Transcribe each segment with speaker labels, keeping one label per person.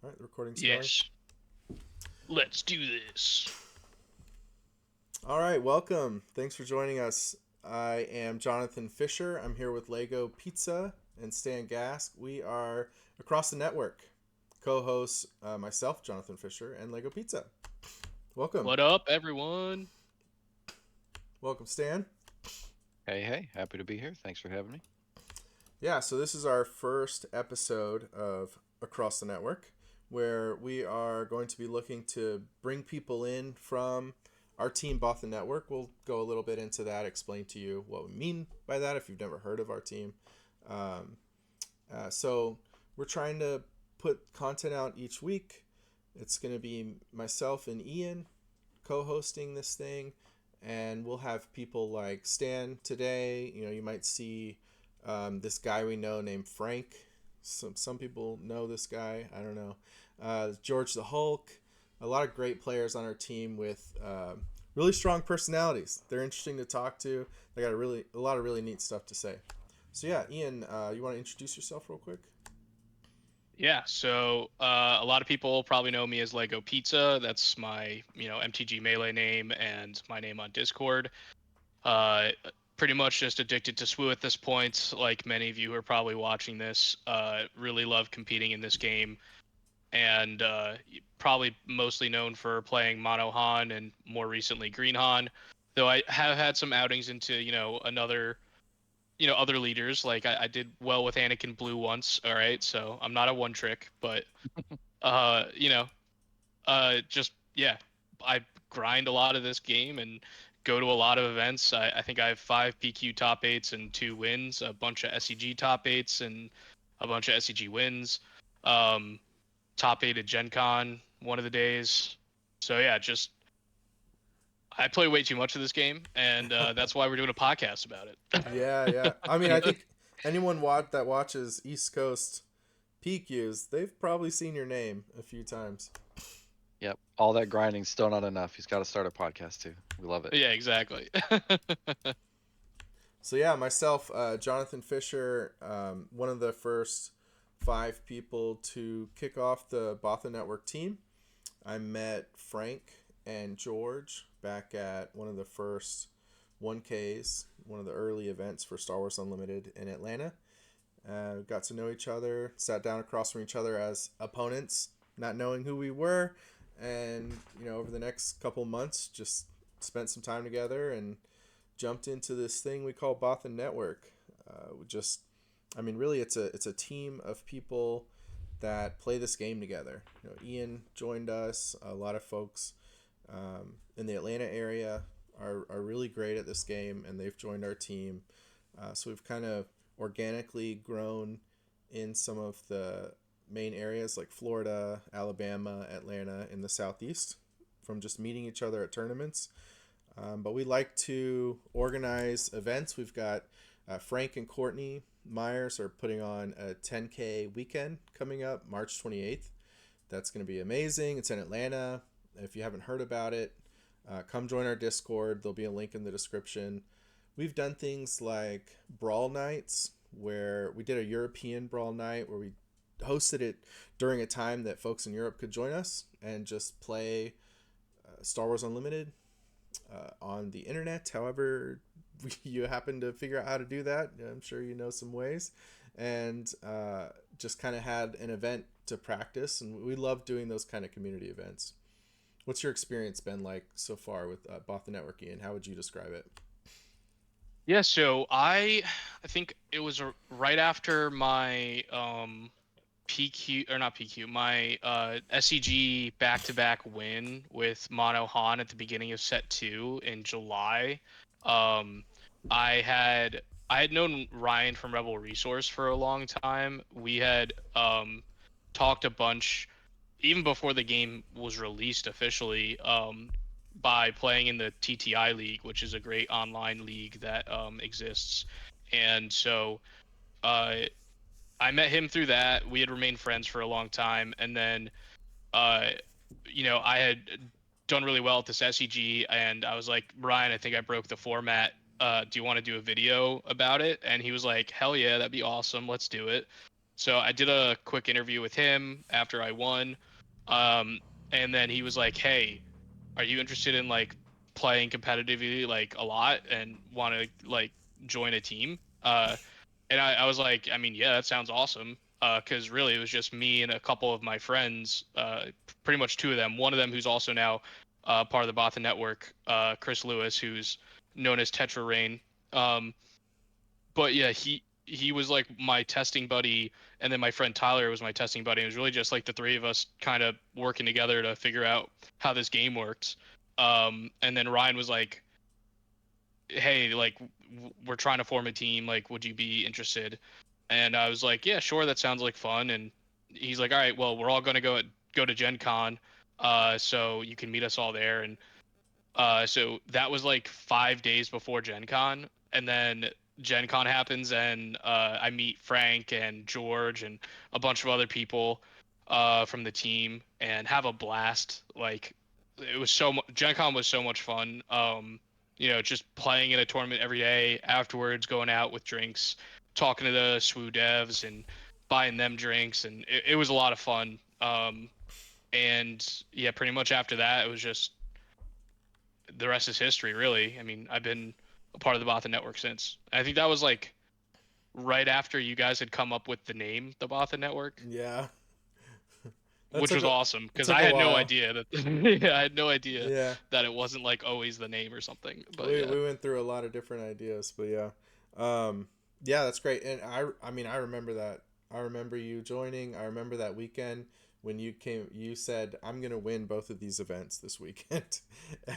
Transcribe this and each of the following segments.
Speaker 1: All right, the recording's going.
Speaker 2: Yes. Let's do this.
Speaker 1: All right, welcome. Thanks for joining us. I am Jonathan Fisher. I'm here with Lego Pizza and Stan Gasque. We are across the network. Co-hosts myself, Jonathan Fisher, and Lego Pizza. Welcome.
Speaker 2: What up, everyone?
Speaker 1: Welcome, Stan.
Speaker 3: Hey, happy to be here. Thanks for having me.
Speaker 1: Yeah, so this is our first episode of Across the Network, where we are going to be looking to bring people in from our team, Bothan Network. We'll go a little bit into that, explain to you what we mean by that if you've never heard of our team. Um, so we're trying to put content out each week. It's going to be myself and Ian co-hosting this thing, and we'll have people like Stan today. You know, you might see this guy we know named Frank. Some people know this guy. I don't know. George the Hulk. A lot of great players on our team with really strong personalities. They're interesting to talk to. They got a lot of really neat stuff to say. So yeah, Ian, you want to introduce yourself real quick?
Speaker 2: Yeah, so a lot of people probably know me as Lego Pizza. That's my, MTG Melee name and my name on Discord. Uh, Pretty much just addicted to SWU at this point. Like many of you who are probably watching this, really love competing in this game, and probably mostly known for playing Mono Han and more recently Green Han. Though I have had some outings into, other leaders. Like I did well with Anakin Blue once. All right, so I'm not a one trick, but uh, you know, just yeah, I grind a lot of this game and go to a lot of events. I think I have 5 PQ top eights and 2 wins, a bunch of SEG top eights and a bunch of SEG wins. Um, Top eight at Gen Con one of the days. So yeah, just I play way too much of this game, and that's why we're doing a podcast about it.
Speaker 1: Yeah, yeah. I mean, I think anyone that watches East Coast PQs, they've probably seen your name a few times.
Speaker 3: Yep, all that grinding's still not enough. He's got to start a podcast too. We love it.
Speaker 2: Yeah, exactly.
Speaker 1: So yeah, myself, Jonathan Fisher, one of the first 5 people to kick off the Bothan Network team. I met Frank and George back at one of the first 1Ks, one of the early events for Star Wars Unlimited in Atlanta. Got to know each other, sat down across from each other as opponents, not knowing who we were, and over the next couple months, just spent some time together and jumped into this thing we call Bothan Network. Really, it's a team of people that play this game together. Ian joined us. A lot of folks in the Atlanta area are really great at this game, and they've joined our team. So we've kind of organically grown in some of the main areas like Florida, Alabama, Atlanta, in the Southeast from just meeting each other at tournaments. But we like to organize events. We've got Frank and Courtney Myers are putting on a 10K weekend coming up March 28th. That's going to be amazing. It's in Atlanta. If you haven't heard about it, come join our Discord. There'll be a link in the description. We've done things like brawl nights, where we did a European brawl night where we hosted it during a time that folks in Europe could join us and just play Star Wars Unlimited on the internet. However, you happen to figure out how to do that. I'm sure you know some ways. And just kind of had an event to practice. And we love doing those kind of community events. What's your experience been like so far with Bothan Network, Ian? How would you describe it?
Speaker 2: Yeah, so I think it was right after my PQ or not PQ, my SEG back-to-back win with Mono Han at the beginning of set 2 in July. Um I had I had known Ryan from Rebel Resource for a long time. We had talked a bunch even before the game was released officially, by playing in the TTI League, which is a great online league that exists. And so uh, I met him through that. We had remained friends for a long time. And then, uh, I had done really well at this SEG. And I was like, Ryan, I think I broke the format. Do you want to do a video about it? And he was like, hell yeah, that'd be awesome. Let's do it. So I did a quick interview with him after I won, um, and then he was like, "Hey, are you interested in like playing competitively like a lot and want to like join a team?" And I was like, I mean, yeah, that sounds awesome. Because really, it was just me and a couple of my friends, pretty much two of them. One of them who's also now part of the Bothan network, Chris Lewis, who's known as Tetra Rain. Um, but yeah, he was like my testing buddy, and then my friend Tyler was my testing buddy. It was really just like the three of us kind of working together to figure out how this game worked. And then Ryan was like, "Hey, like we're trying to form a team. Like, would you be interested?" And I was like, "Yeah, sure. That sounds like fun." And he's like, "All right, well, we're all gonna go to Gen Con, so you can meet us all there." And so that was like 5 days before Gen Con, and then Gen Con happens, and I meet Frank and George and a bunch of other people from the team, and have a blast. Like it was Gen Con was so much fun. Just playing in a tournament every day, afterwards going out with drinks, talking to the SWU devs and buying them drinks, and it was a lot of fun. And yeah, pretty much after that, it was just the rest is history, really. I mean, I've been a part of the Bothan network since. I think that was like right after you guys had come up with the name, the Bothan network,
Speaker 1: Yeah, that
Speaker 2: which
Speaker 1: took
Speaker 2: was awesome
Speaker 1: it
Speaker 2: because
Speaker 1: took
Speaker 2: I
Speaker 1: a
Speaker 2: had no
Speaker 1: while.
Speaker 2: idea that yeah, I had no idea
Speaker 1: Yeah,
Speaker 2: that it wasn't like always the name or something. But
Speaker 1: we
Speaker 2: yeah,
Speaker 1: we went through a lot of different ideas, but yeah, um, yeah, that's great. And I mean, I remember that. I remember you joining. I remember that weekend when you came. You said, "I'm gonna win both of these events this weekend,"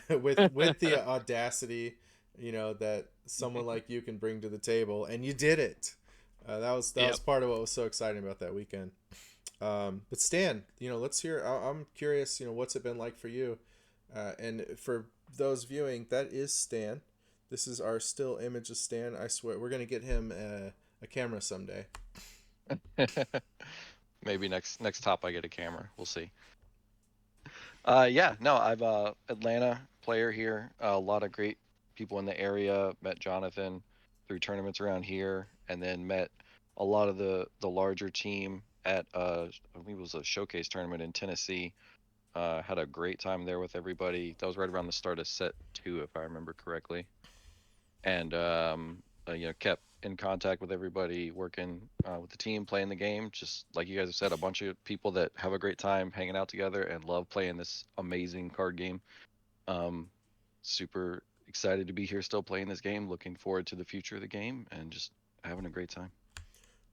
Speaker 1: with the audacity, that someone like you can bring to the table, and you did it. That was
Speaker 2: yep.
Speaker 1: part of what was so exciting about that weekend. But Stan, let's hear. I'm curious. What's it been like for you? And for those viewing, that is Stan. This is our still image of Stan. I swear, we're gonna get him a camera someday.
Speaker 3: Maybe next top I get a camera. We'll see. Yeah, no, I've Atlanta player here. A lot of great people in the area. Met Jonathan through tournaments around here, and then met a lot of the larger team at I believe it was a showcase tournament in Tennessee. Had a great time there with everybody. That was right around the start of set two, if I remember correctly. And kept in contact with everybody, working with the team, playing the game. Just like you guys have said, a bunch of people that have a great time hanging out together and love playing this amazing card game. Um, Super excited to be here, still playing this game. Looking forward to the future of the game, and just having a great time.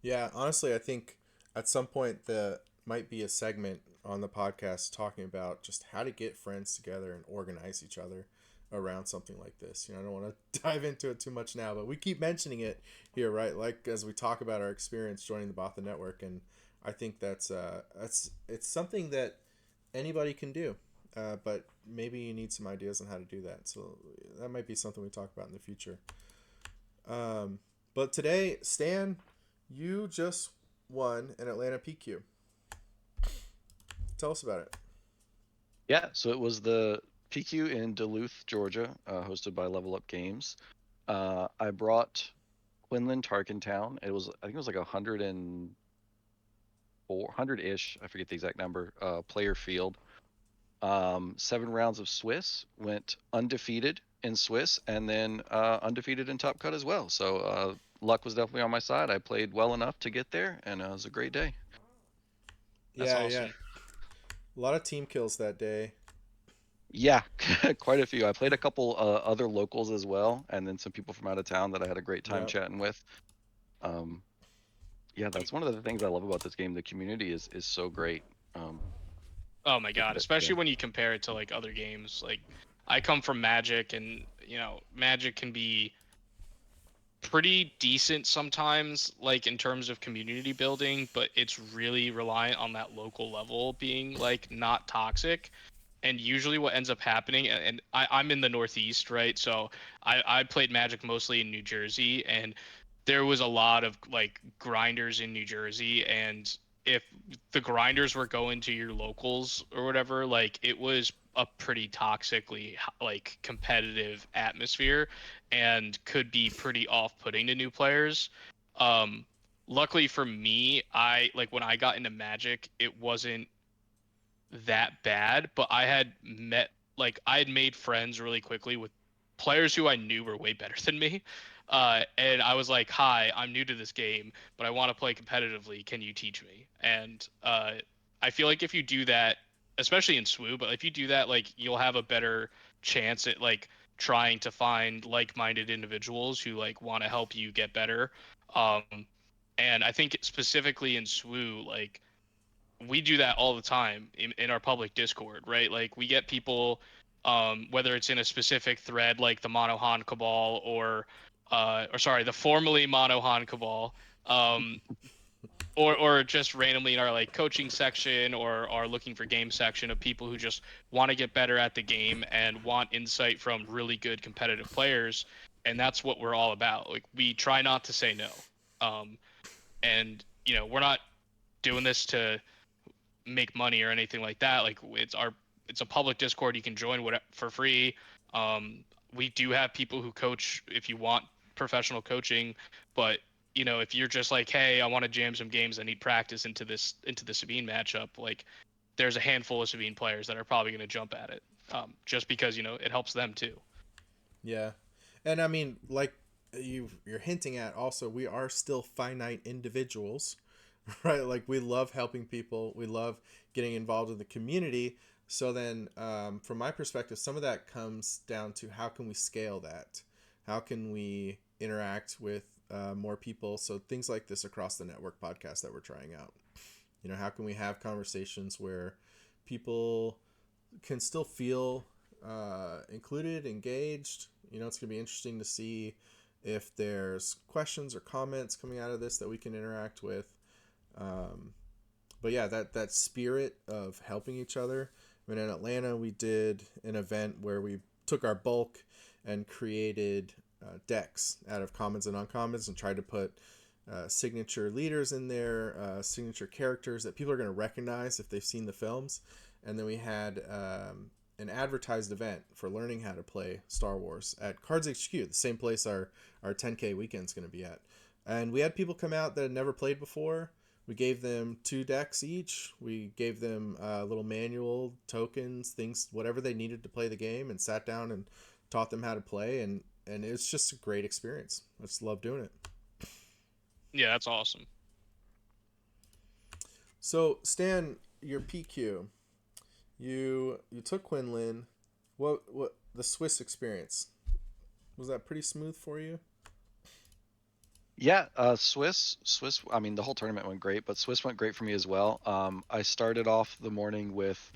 Speaker 1: Yeah, honestly, I think at some point there might be a segment on the podcast talking about just how to get friends together and organize each other around something like this. I don't want to dive into it too much now, but we keep mentioning it here, right? Like as we talk about our experience joining the Bothan network, and I think that's it's something that anybody can do. But maybe you need some ideas on how to do that. So that might be something we talk about in the future. But today, Stan, you just won an Atlanta PQ. Tell us about it.
Speaker 3: Yeah, so it was the PQ in Duluth, Georgia, hosted by Level Up Games. I brought Quinlan Tarkentown. I think it was like 100-ish, I forget the exact number, player field. 7 rounds of Swiss, went undefeated in Swiss, and then undefeated in Top Cut as well. So luck was definitely on my side. I played well enough to get there, and it was a great day.
Speaker 2: That's
Speaker 1: Yeah, yeah.
Speaker 2: awesome.
Speaker 1: A lot of team kills that day.
Speaker 3: Yeah, quite a few. I played a couple other locals as well, and then some people from out of town that I had a great time
Speaker 1: Yep.
Speaker 3: chatting with. Um, yeah, that's one of the things I love about this game. The community is so great. Um,
Speaker 2: Oh my god,
Speaker 3: yeah.
Speaker 2: especially when you compare it to like other games. Like I come from Magic, and Magic can be pretty decent sometimes, like in terms of community building, but it's really reliant on that local level being like not toxic. And usually what ends up happening, and I'm in the Northeast, right? So I played Magic mostly in New Jersey, and there was a lot of like grinders in New Jersey, and if the grinders were going to your locals or whatever, like it was a pretty toxically like competitive atmosphere and could be pretty off-putting to new players. Um, luckily for me, I like when I got into Magic, it wasn't that bad, but I had made friends really quickly with players who I knew were way better than me. And I was like, "Hi, I'm new to this game, but I want to play competitively. Can you teach me?" And I feel like if you do that, especially in SWU, but if you do that, like you'll have a better chance at like trying to find like-minded individuals who like want to help you get better. Um, and I think specifically in SWU, like we do that all the time in our public Discord, right? Like we get people, whether it's in a specific thread like the Monohan Cabal or sorry, the formerly Monohan Cabal, um, or just randomly in our like coaching section or our looking for game section of people who just want to get better at the game and want insight from really good competitive players, and that's what we're all about. Like we try not to say no, um, and we're not doing this to make money or anything like that. Like it's a public Discord you can join for free. We do have people who coach if you want professional coaching, but if you're just like, hey, I want to jam some games, I need practice into the Sabine matchup, like there's a handful of Sabine players that are probably going to jump at it, just because it helps them too.
Speaker 1: Yeah, and I mean, like you're hinting at, also we are still finite individuals, right? Like we love helping people, we love getting involved in the community. So then, from my perspective, some of that comes down to how can we scale that? How can we interact with more people? So things like this across the network podcast that we're trying out. How can we have conversations where people can still feel included, engaged? It's going to be interesting to see if there's questions or comments coming out of this that we can interact with. But yeah, that spirit of helping each other. I mean, in Atlanta, we did an event where we took our bulk and created decks out of commons and uncommons and tried to put signature leaders in there, signature characters that people are going to recognize if they've seen the films. And then we had an advertised event for learning how to play Star Wars at Cards HQ, the same place our 10K weekend's going to be at. And we had people come out that had never played before. We gave them 2 decks each. We gave them a little manual, tokens, things, whatever they needed to play the game, and sat down and taught them how to play. And it's just a great experience. I just love doing it.
Speaker 2: Yeah, that's awesome.
Speaker 1: So Stan, your PQ, you took Quinlan. What the Swiss experience, was that pretty smooth for you?
Speaker 3: Yeah, Swiss. I mean, the whole tournament went great, but Swiss went great for me as well. I started off the morning with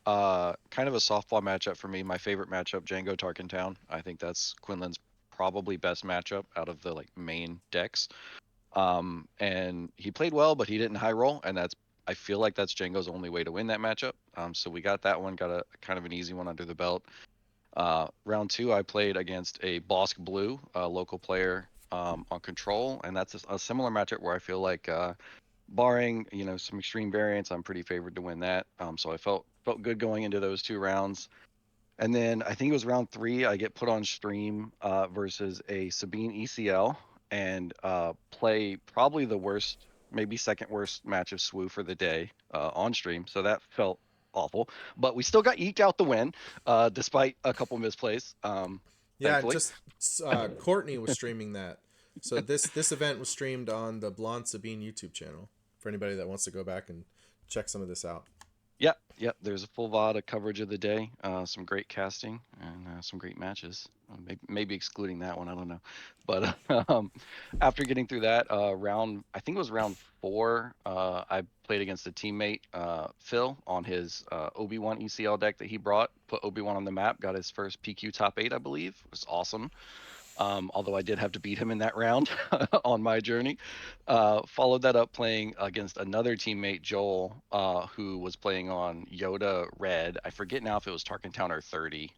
Speaker 3: kind of a softball matchup for me. My favorite matchup, Django Tarkentown. I think that's Quinlan's probably best matchup out of the like main decks. And he played well, but he didn't high roll, and I feel like that's Django's only way to win that matchup. So we got that one, got a kind of an easy one under the belt. Round 2, I played against a Bosk Blue, a local player, on control, and that's a similar matchup where I feel like, barring some extreme variance, I'm pretty favored to win that. So I felt good going into those 2 rounds. And then I think it was round 3, I get put on stream versus a Sabine ECL and play probably the worst, maybe second worst match of SWU for the day on stream. So that felt awful, but we still got eked out the win despite a couple misplays.
Speaker 1: Yeah,
Speaker 3: Thankfully.
Speaker 1: just Courtney was streaming that. So this event was streamed on the Blonde Sabine YouTube channel for anybody that wants to go back and check some of this out.
Speaker 3: Yep, yep. There's a full VOD of coverage of the day, some great casting, and some great matches. Maybe excluding that one, I don't know. But after getting through that round, I think it was round 4, I played against a teammate, Phil, on his Obi-Wan ECL deck that he brought. Put Obi-Wan on the map, got his first PQ top 8, I believe. It was awesome. Although I did have to beat him in that round on my journey. Followed that up playing against another teammate, Joel, who was playing on Yoda Red. I forget now if it was Tarkentown or 30.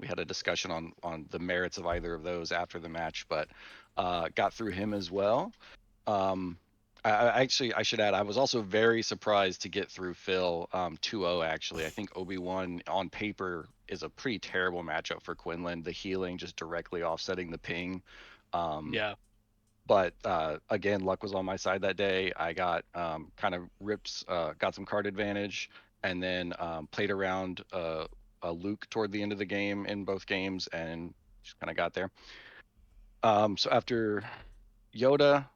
Speaker 3: We had a discussion on the merits of either of those after the match, but got through him as well. I should add, I was also very surprised to get through Phil 2-0, actually. I think Obi-Wan on paper is a pretty terrible matchup for Quinlan. The healing just directly offsetting the ping.
Speaker 2: Yeah.
Speaker 3: But again, luck was on my side that day. I got kind of ripped, got some card advantage, and then played around a Luke toward the end of the game in both games, and just kind of got there. So after Yoda,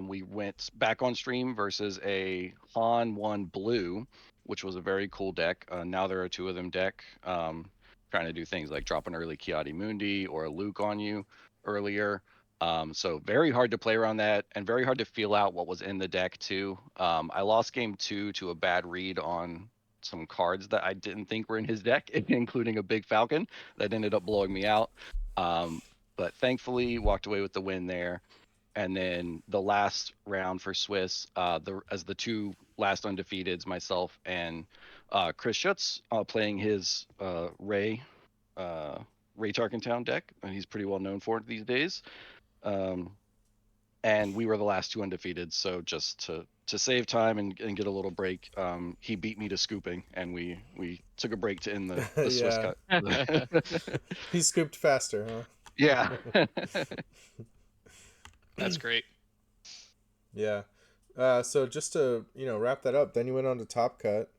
Speaker 3: we went back on stream versus a Han 1 Blue, which was a very cool deck. Now there are two of them deck, trying to do things like drop an early Kiadi Mundi or a Luke on you earlier. So very hard to play around that, and very hard to feel out what was in the deck too. I lost game 2 to a bad read on some cards that I didn't think were in his deck, including a big Falcon that ended up blowing me out. But thankfully walked away with the win there. And then the last round for Swiss, as the two last undefeateds, myself and Chris Schutz, playing his Ray Tarkentown deck, and he's pretty well known for it these days. And we were the last two undefeated, so just to save time and get a little break, he beat me to scooping, and we took a break to end the Swiss cut.
Speaker 1: He scooped faster, huh?
Speaker 3: Yeah.
Speaker 2: That's great.
Speaker 1: Yeah. So just to wrap that up, then you went on to Top Cut.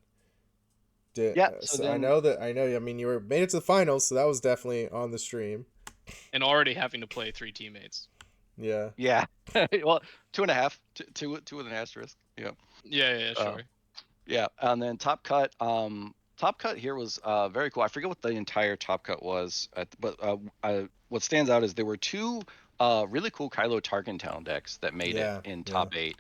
Speaker 3: Yeah.
Speaker 1: So then, I know. I mean, you made it to the finals, so that was definitely on the stream.
Speaker 2: And already having to play 3 teammates.
Speaker 1: Yeah.
Speaker 3: Yeah. Well, 2.5, two with an asterisk. Yeah.
Speaker 2: Yeah, sure.
Speaker 3: Yeah, and then Top Cut. Top Cut here was very cool. I forget what the entire Top Cut was, but what stands out is there were two really cool Kylo Tarkentown decks that made it in top 8.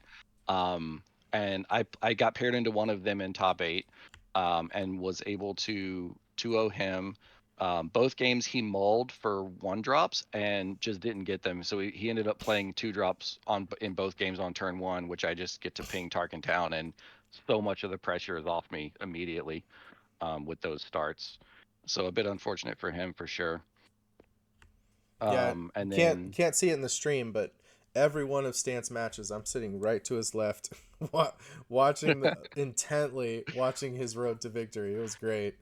Speaker 3: And I got paired into one of them in top 8, and was able to 2-0 him. Both games he mulled for 1-drops and just didn't get them. So he ended up playing 2-drops in both games on turn 1, which I just get to ping Tarkentown, and so much of the pressure is off me immediately with those starts. So a bit unfortunate for him for sure.
Speaker 1: Yeah,
Speaker 3: and then
Speaker 1: can't see it in the stream, but every one of Stan's matches, I'm sitting right to his left, watching intently watching his road to victory. It was great.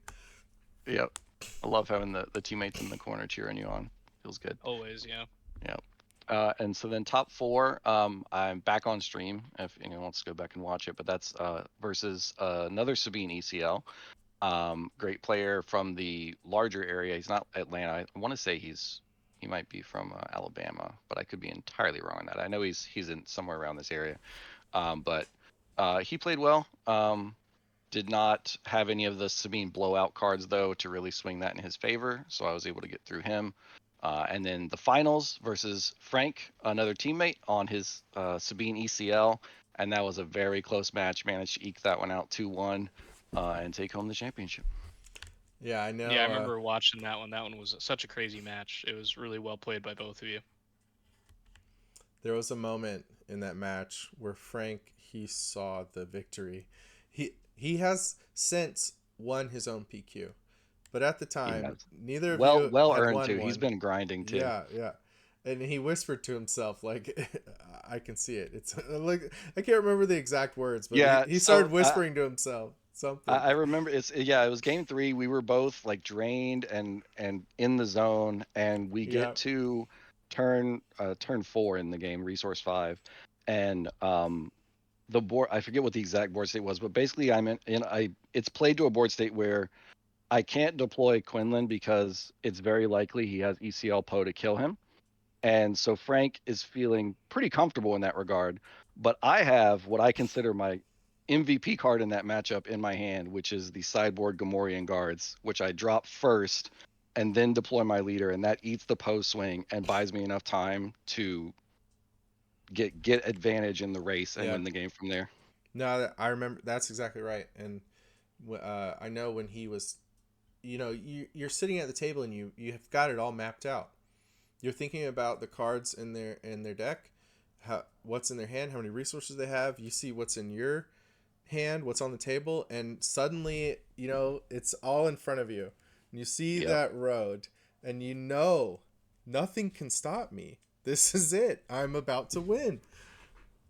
Speaker 3: Yep, I love having the teammates in the corner cheering you on. Feels good.
Speaker 2: Always, yeah.
Speaker 3: Yep. And so then top 4, I'm back on stream if anyone wants to go back and watch it. But that's versus another Sabine ECL. Great player from the larger area. He's not Atlanta. I want to say he might be from Alabama, but I could be entirely wrong on that. I know he's in somewhere around this area. But he played well. Did not have any of the Sabine blowout cards though to really swing that in his favor, so I was able to get through him. And then the finals versus Frank, another teammate on his Sabine ECL, and that was a very close match. Managed to eke that one out 2-1 and take home the championship.
Speaker 1: Yeah, I know.
Speaker 2: Yeah, I remember watching that one. That one was such a crazy match. It was really well played by both of you.
Speaker 1: There was a moment in that match where Frank, he saw the victory. He has since won his own PQ, but at the time, neither of you
Speaker 3: well
Speaker 1: had
Speaker 3: earned
Speaker 1: won
Speaker 3: too.
Speaker 1: one.
Speaker 3: He's been grinding too.
Speaker 1: Yeah. And he whispered to himself, like, I can see it. It's like, I can't remember the exact words, but he started whispering to himself something.
Speaker 3: I remember it was game 3. We were both like drained and in the zone, and we get to turn 4 in the game, resource 5, and the board, I forget what the exact board state was, but basically it's played to a board state where I can't deploy Quinlan because it's very likely he has ECL Poe to kill him. And so Frank is feeling pretty comfortable in that regard. But I have what I consider my MVP card in that matchup in my hand, which is the sideboard Gamorrean Guards, which I drop first and then deploy my leader, and that eats the Poe swing and buys me enough time to get advantage in the race and win the game from there.
Speaker 1: No, I remember. That's exactly right. And I know when he was, you're sitting at the table and you have got it all mapped out. You're thinking about the cards in their deck, what's in their hand, how many resources they have. You see what's in your hand, what's on the table, and suddenly, it's all in front of you. And you see that road, and nothing can stop me. This is it. I'm about to win.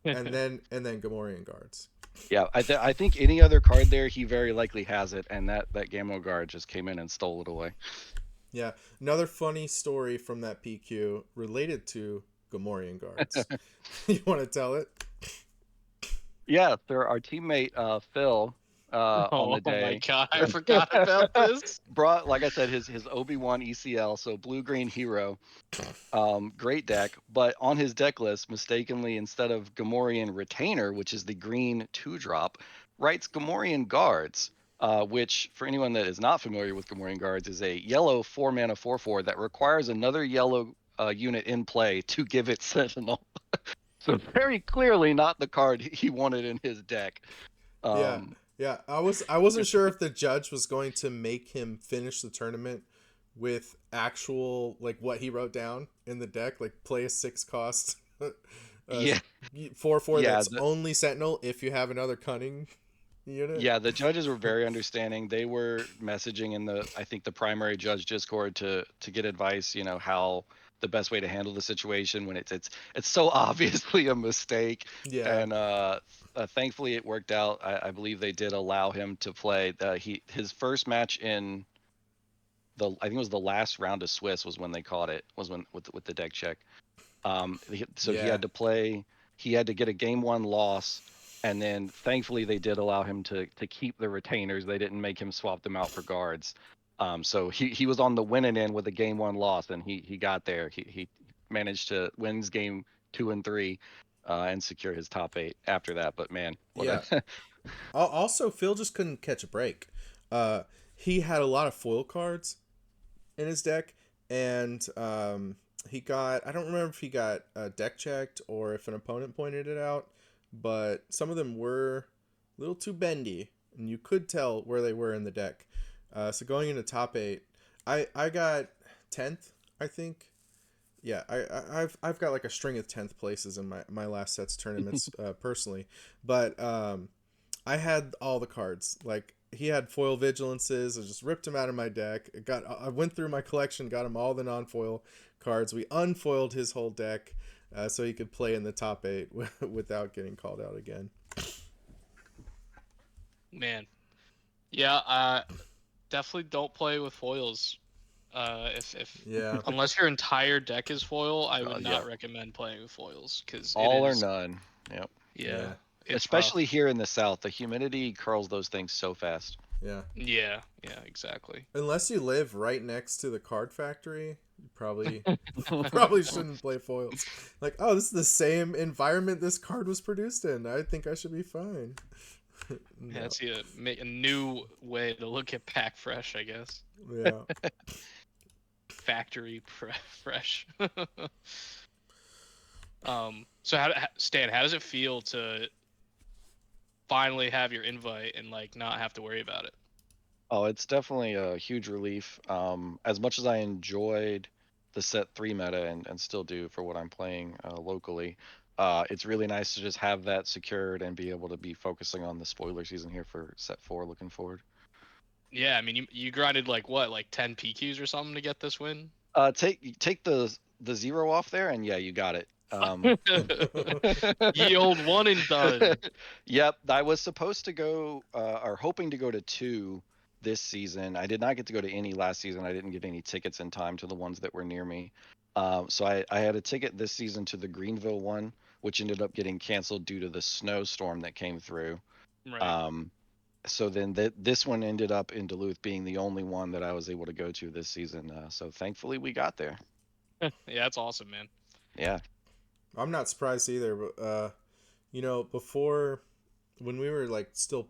Speaker 1: and then Gamorrean Guards.
Speaker 3: Yeah, I think any other card there, he very likely has it, and that Gamma Guard just came in and stole it away.
Speaker 1: Yeah, another funny story from that PQ related to Gamorrean guards. You want to tell it?
Speaker 3: Yeah, sir. Our teammate Phil on the
Speaker 2: Oh my
Speaker 3: day
Speaker 2: god, I forgot about this.
Speaker 3: brought, like I said, his Obi-Wan ECL, so blue-green hero. Great deck, but on his deck list, mistakenly, instead of Gamorrean Retainer, which is the green 2-drop, writes Gamorrean Guards, which, for anyone that is not familiar with Gamorrean Guards, is a yellow 4-mana 4/4 that requires another yellow unit in play to give it Sentinel. So very clearly not the card he wanted in his deck.
Speaker 1: Yeah,
Speaker 3: Um,
Speaker 1: yeah. I wasn't sure if the judge was going to make him finish the tournament with actual like what he wrote down in the deck, like play a 6 cost,
Speaker 3: yeah,
Speaker 1: 4/4
Speaker 3: yeah,
Speaker 1: that's only Sentinel if you have another cunning unit.
Speaker 3: yeah. The judges were very understanding. They were messaging in I think the primary judge Discord to get advice. You know how the best way to handle the situation when it's so obviously a mistake.
Speaker 1: Yeah,
Speaker 3: And thankfully it worked out. I believe they did allow him to play. His first match in I think it was the last round of Swiss was when they caught it. Was when with the deck check. So he
Speaker 1: yeah,
Speaker 3: had to play. He had to get a game 1 loss, and then thankfully they did allow him to keep the retainers. They didn't make him swap them out for guards. So he was on the winning end with a game 1 loss, and he got there. He managed to win his game 2 and 3, and secure his top 8 after that. But man, what
Speaker 1: yeah.
Speaker 3: a
Speaker 1: Also, Phil just couldn't catch a break. He had a lot of foil cards in his deck, and he got, I don't remember if he got deck checked or if an opponent pointed it out, but some of them were a little too bendy, and you could tell where they were in the deck. So going into top 8, I got 10th, I think. Yeah, I've got like a string of 10th places in my last set's tournaments personally, but I had all the cards. Like he had foil vigilances. I just ripped them out of my deck. I went through my collection, got him all the non-foil cards. We unfoiled his whole deck, so he could play in the top 8 without getting called out again.
Speaker 2: Man, yeah, definitely don't play with foils. If
Speaker 1: Yeah,
Speaker 2: unless your entire deck is foil, I would
Speaker 3: yeah,
Speaker 2: not recommend playing with foils because it
Speaker 3: all or
Speaker 2: is,
Speaker 3: none. Yep.
Speaker 2: yeah,
Speaker 1: yeah,
Speaker 2: it's
Speaker 3: Especially
Speaker 2: rough.
Speaker 3: here in the South, the humidity curls those things so fast.
Speaker 1: yeah.
Speaker 2: Yeah, yeah, exactly.
Speaker 1: Unless you live right next to the card factory, you probably shouldn't play foils. Like, oh, this is the same environment this card was produced in. I think I should be fine.
Speaker 2: Yeah,
Speaker 1: No.
Speaker 2: that's a new way to look at pack fresh, I guess.
Speaker 1: Yeah.
Speaker 2: Factory fresh. So Stan, how does it feel to finally have your invite and like not have to worry about it?
Speaker 3: Oh, it's definitely a huge relief. As much as I enjoyed the set 3 meta and still do for what I'm playing locally, it's really nice to just have that secured and be able to be focusing on the spoiler season here for set 4. Looking forward.
Speaker 2: Yeah, I mean, you grinded like what, like 10 PQs or something to get this win?
Speaker 3: Take the 0 off there, and yeah, you got it.
Speaker 2: Ye old one and done.
Speaker 3: Yep, I was supposed to go or hoping to go to 2 this season. I did not get to go to any last season. I didn't get any tickets in time to the ones that were near me. So I had a ticket this season to the Greenville one, which ended up getting canceled due to the snowstorm that came through.
Speaker 2: Right.
Speaker 3: So then this one ended up in Duluth being the only one that I was able to go to this season. So thankfully we got there.
Speaker 2: Yeah, that's awesome, man.
Speaker 3: Yeah.
Speaker 1: I'm not surprised either, but before when we were like still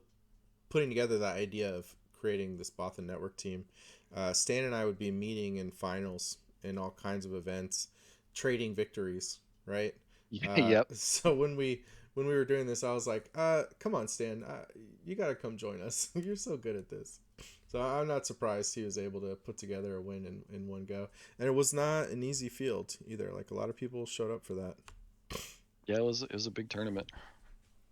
Speaker 1: putting together that idea of creating this Bothan network team, Stan and I would be meeting in finals in all kinds of events, trading victories, right?
Speaker 3: Yep.
Speaker 1: So when we were doing this, I was like, come on, Stan, you got to come join us. You're so good at this. So I'm not surprised he was able to put together a win in one go. And it was not an easy field either. Like a lot of people showed up for that.
Speaker 3: Yeah, it was a big tournament.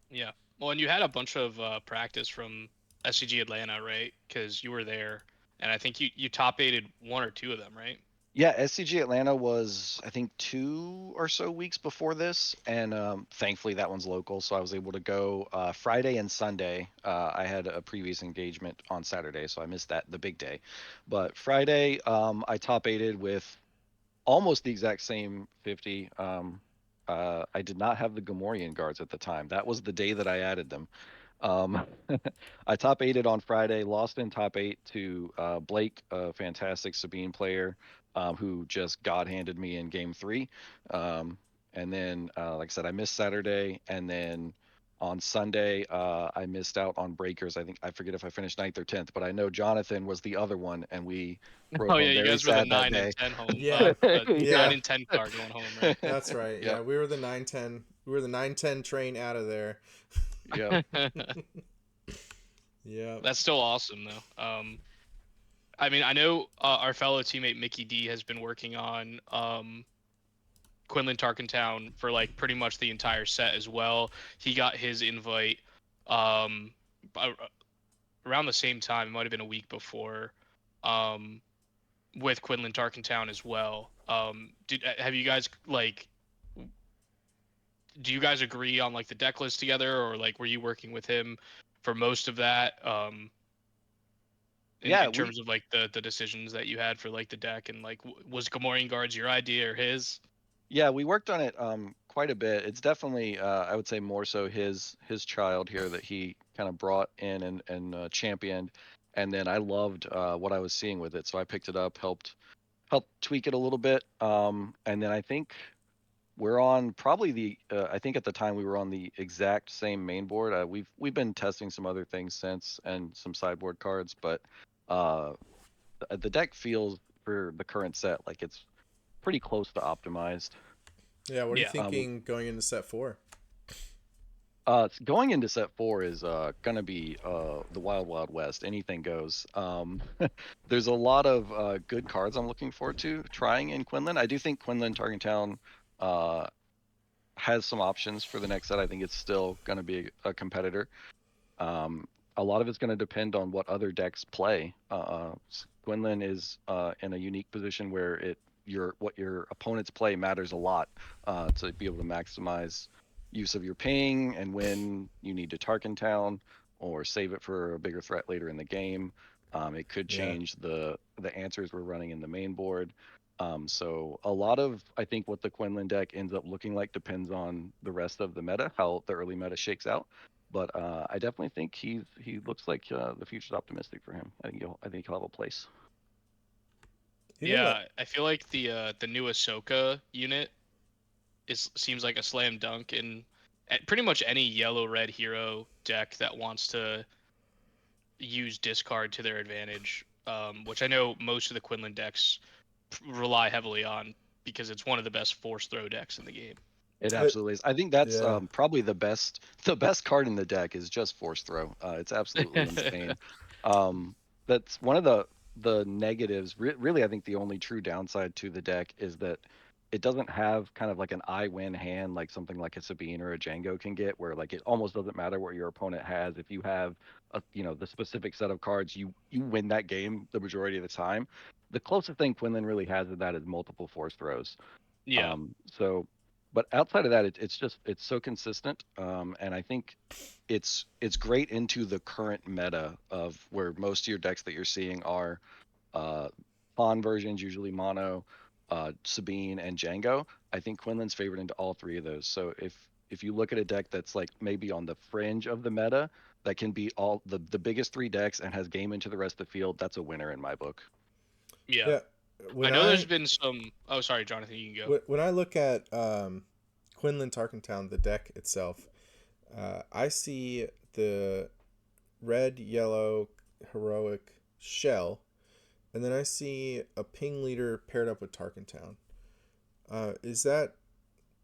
Speaker 2: Yeah. Well, and you had a bunch of practice from SCG Atlanta, right? Because you were there, and I think you top aided one or two of them, right?
Speaker 3: Yeah, SCG Atlanta was, I think, 2 or so weeks before this, and thankfully that one's local, so I was able to go Friday and Sunday. I had a previous engagement on Saturday, so I missed the big day. But Friday, I top aided with almost the exact same 50. I did not have the Gamorrean guards at the time. That was the day that I added them. Um, I top eighted on Friday, lost in top eight to Blake, a fantastic Sabine player, who just God handed me in game three. And then, like I said, I missed Saturday, and then on Sunday, I missed out on breakers. I think I forget if I finished ninth or 10th, but I know Jonathan was the other one, and we
Speaker 2: Oh
Speaker 3: broke
Speaker 2: yeah,
Speaker 3: home
Speaker 2: you
Speaker 3: very
Speaker 2: guys were the
Speaker 3: sad that
Speaker 2: 9 and
Speaker 3: day.
Speaker 2: 10 home,
Speaker 1: Yeah,
Speaker 2: 9
Speaker 1: yeah,
Speaker 2: and 10 car going home, right?
Speaker 1: that's right.
Speaker 3: Yep.
Speaker 1: Yeah, we were the 910. We were the 910 train out of there.
Speaker 3: Yep.
Speaker 1: Yeah,
Speaker 2: That's still awesome though. I mean, I know our fellow teammate Mickey D has been working on Quinlan Tarkentown for like pretty much the entire set as well. He got his invite um, a- around the same time. It might have been a week before, um, with Quinlan Tarkentown as well. Have you guys like? Do you guys agree on like the deck list together, or like were you working with him for most of that?
Speaker 3: Yeah,
Speaker 2: In terms of like the decisions that you had for like the deck, and like was Gamorrean guards your idea or his?
Speaker 3: yeah, we worked on it quite a bit. It's definitely I would say more so his child here that he kind of brought in and championed, and then I loved what I was seeing with it, so I picked it up, helped tweak it a little bit, and then I think we're on probably the I think at the time we were on the exact same main board. We've been testing some other things since and some sideboard cards, but uh, the deck feels for the current set like it's pretty close to optimized.
Speaker 1: yeah. What are you
Speaker 2: Yeah,
Speaker 1: thinking going into set four?
Speaker 3: Going into set four is gonna be the wild wild west. Anything goes. There's a lot of good cards I'm looking forward to trying in Quinlan. I do think Quinlan Targetown uh has some options for the next set. I think it's still gonna be a competitor. Um, a lot of it's going to depend on what other decks play. Quinlan is in a unique position where what your opponents play matters a lot to be able to maximize use of your ping and when you need to Tarkin Town or save it for a bigger threat later in the game. It could
Speaker 1: Yeah,
Speaker 3: change the answers we're running in the main board. So a lot of I think what the Quinlan deck ends up looking like depends on the rest of the meta, how the early meta shakes out. But I definitely think he looks like the future's optimistic for him. I think he'll have a place.
Speaker 1: you know what?
Speaker 2: yeah. I feel like the new Ahsoka unit seems like a slam dunk in pretty much any yellow red hero deck that wants to use discard to their advantage. Which I know most of the Quinlan decks rely heavily on because it's one of the best force throw decks in the game.
Speaker 3: It
Speaker 1: I,
Speaker 3: absolutely is. I think that's
Speaker 1: yeah,
Speaker 3: probably the best card in the deck is just Force Throw. It's absolutely insane. Um, that's one of the negatives. Really, I think the only true downside to the deck is that it doesn't have kind of like an I win hand like something like a Sabine or a Django can get, where like it almost doesn't matter what your opponent has. If you have the specific set of cards, you win that game the majority of the time. The closest thing Quinlan really has to that is multiple Force Throws.
Speaker 2: Yeah,
Speaker 3: So, but outside of that, it's so consistent, and I think it's great into the current meta of where most of your decks that you're seeing are uh, pawn versions, usually mono, Sabine, and Django. I think Quinlan's favored into all three of those. So if you look at a deck that's like maybe on the fringe of the meta, that can be all the biggest three decks and has game into the rest of the field, that's a winner in my book.
Speaker 2: yeah.
Speaker 1: yeah.
Speaker 2: I
Speaker 1: When
Speaker 2: know there's
Speaker 1: I
Speaker 2: been some. Oh, sorry, Jonathan. You can go.
Speaker 1: when I look at Quinlan Tarkentown, the deck itself, I see the red yellow heroic shell, and then I see a ping leader paired up with Tarkentown. Is that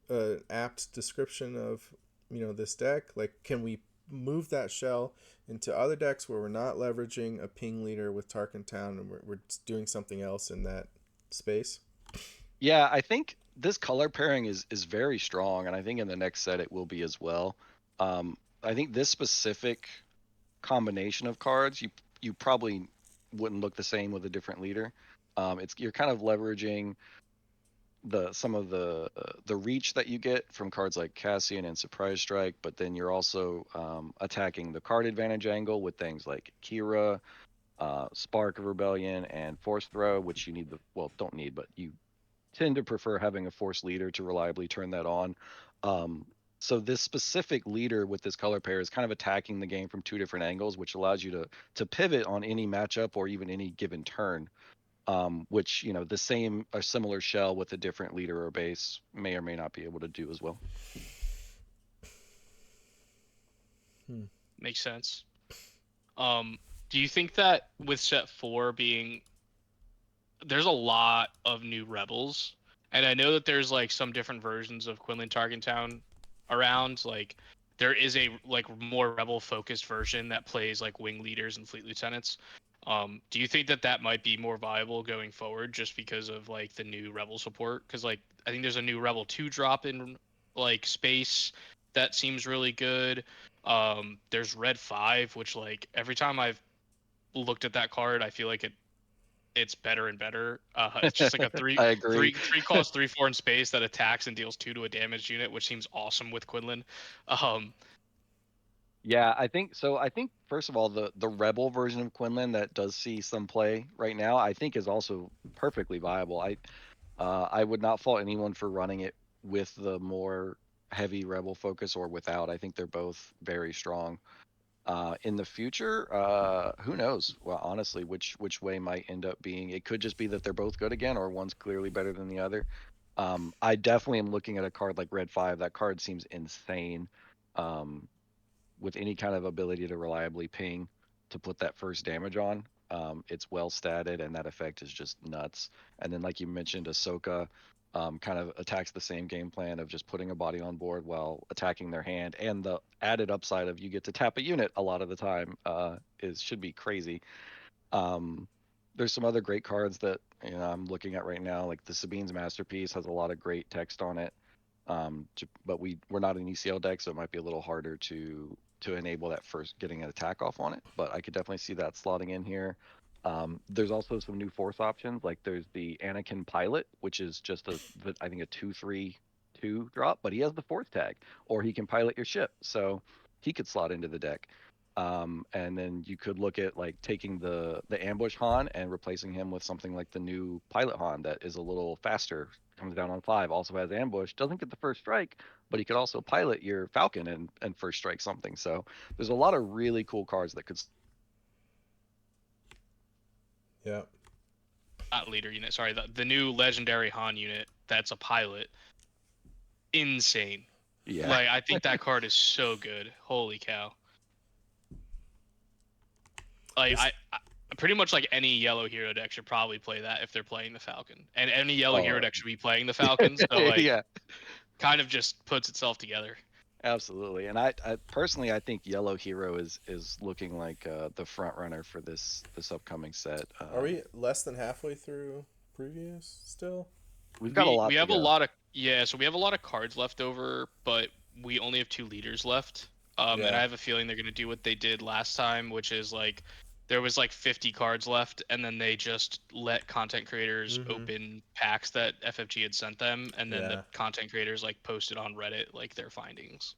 Speaker 1: an apt description of this deck? Like, can we move that shell into other decks where we're not leveraging a ping leader with Tarkentown and we're doing something else in that space?
Speaker 3: Yeah, I think this color pairing is very strong, and I think in the next set it will be as well. I think this specific combination of cards, you probably wouldn't look the same with a different leader. It's you're kind of leveraging some of the reach that you get from cards like Cassian and Surprise Strike, but then you're also attacking the card advantage angle with things like Kira, Spark of Rebellion, and Force Throw, which you need don't need, but you tend to prefer having a force leader to reliably turn that on. So this specific leader with this color pair is kind of attacking the game from 2 different angles, which allows you to pivot on any matchup or even any given turn. Which the same or similar shell with a different leader or base may or may not be able to do as well.
Speaker 2: Makes sense. Do you think that with set 4 being, there's a lot of new rebels, and I know that there's like some different versions of Quinlan Tarkentown around. Like there is a like more rebel focused version that plays like wing leaders and fleet lieutenants. Do you think that that might be more viable going forward just because of like the new rebel support? Because like I think there's a new rebel 2 drop in like space that seems really good. There's red 5, which like every time I've looked at that card, I feel like it's better and better. It's just like a
Speaker 3: I agree.
Speaker 2: three cost 3/4 in space that attacks and deals 2 to a damaged unit, which seems awesome with Quinlan.
Speaker 3: Yeah, I think so. I think first of all, the rebel version of Quinlan that does see some play right now, I think is also perfectly viable. I would not fault anyone for running it with the more heavy rebel focus or without. I think they're both very strong. In the future, who knows? Well, honestly, which way might end up being. It could just be that they're both good again, or one's clearly better than the other. I definitely am looking at a card like Red 5. That card seems insane. Um, with any kind of ability to reliably ping to put that first damage on. It's well statted, and that effect is just nuts. And then, like you mentioned, Ahsoka kind of attacks the same game plan of just putting a body on board while attacking their hand. And the added upside of you get to tap a unit a lot of the time should be crazy. There's some other great cards that I'm looking at right now, like the Sabine's Masterpiece has a lot of great text on it. But we're not an ECL deck, so it might be a little harder to enable that first getting an attack off on it. But I could definitely see that slotting in here. There's also some new force options, like there's the Anakin Pilot, which is just I think a 2/3/2 drop, but he has the force tag, or he can pilot your ship, so he could slot into the deck. And then you could look at like taking the ambush Han and replacing him with something like the new pilot Han that is a little faster, comes down on 5, also has ambush, doesn't get the first strike, but he could also pilot your Falcon and first strike something. So there's a lot of really cool cards that could.
Speaker 1: Yeah.
Speaker 2: Not leader unit, sorry, the new legendary Han unit that's a pilot. Insane.
Speaker 3: Yeah.
Speaker 2: Like I think that card is so good. Holy cow. Like I pretty much like any yellow hero deck should probably play that if they're playing the Falcon. And any yellow hero deck should be playing the Falcon. So like
Speaker 3: Yeah,
Speaker 2: kind of just puts itself together.
Speaker 3: absolutely. And I personally I think Yellow Hero is looking like the front runner for this upcoming set.
Speaker 1: Are we less than halfway through previews still?
Speaker 3: We've got a lot
Speaker 2: We
Speaker 3: to
Speaker 2: have a
Speaker 3: go.
Speaker 2: lot of so we have a lot of cards left over, but we only have 2 leaders left. And
Speaker 1: Yeah.
Speaker 2: I have a feeling they're gonna do what they did last time, which is like there was like 50 cards left, and then they just let content creators open packs that FFG had sent them, and then the
Speaker 1: Yeah.
Speaker 2: content creators like posted on Reddit like their findings.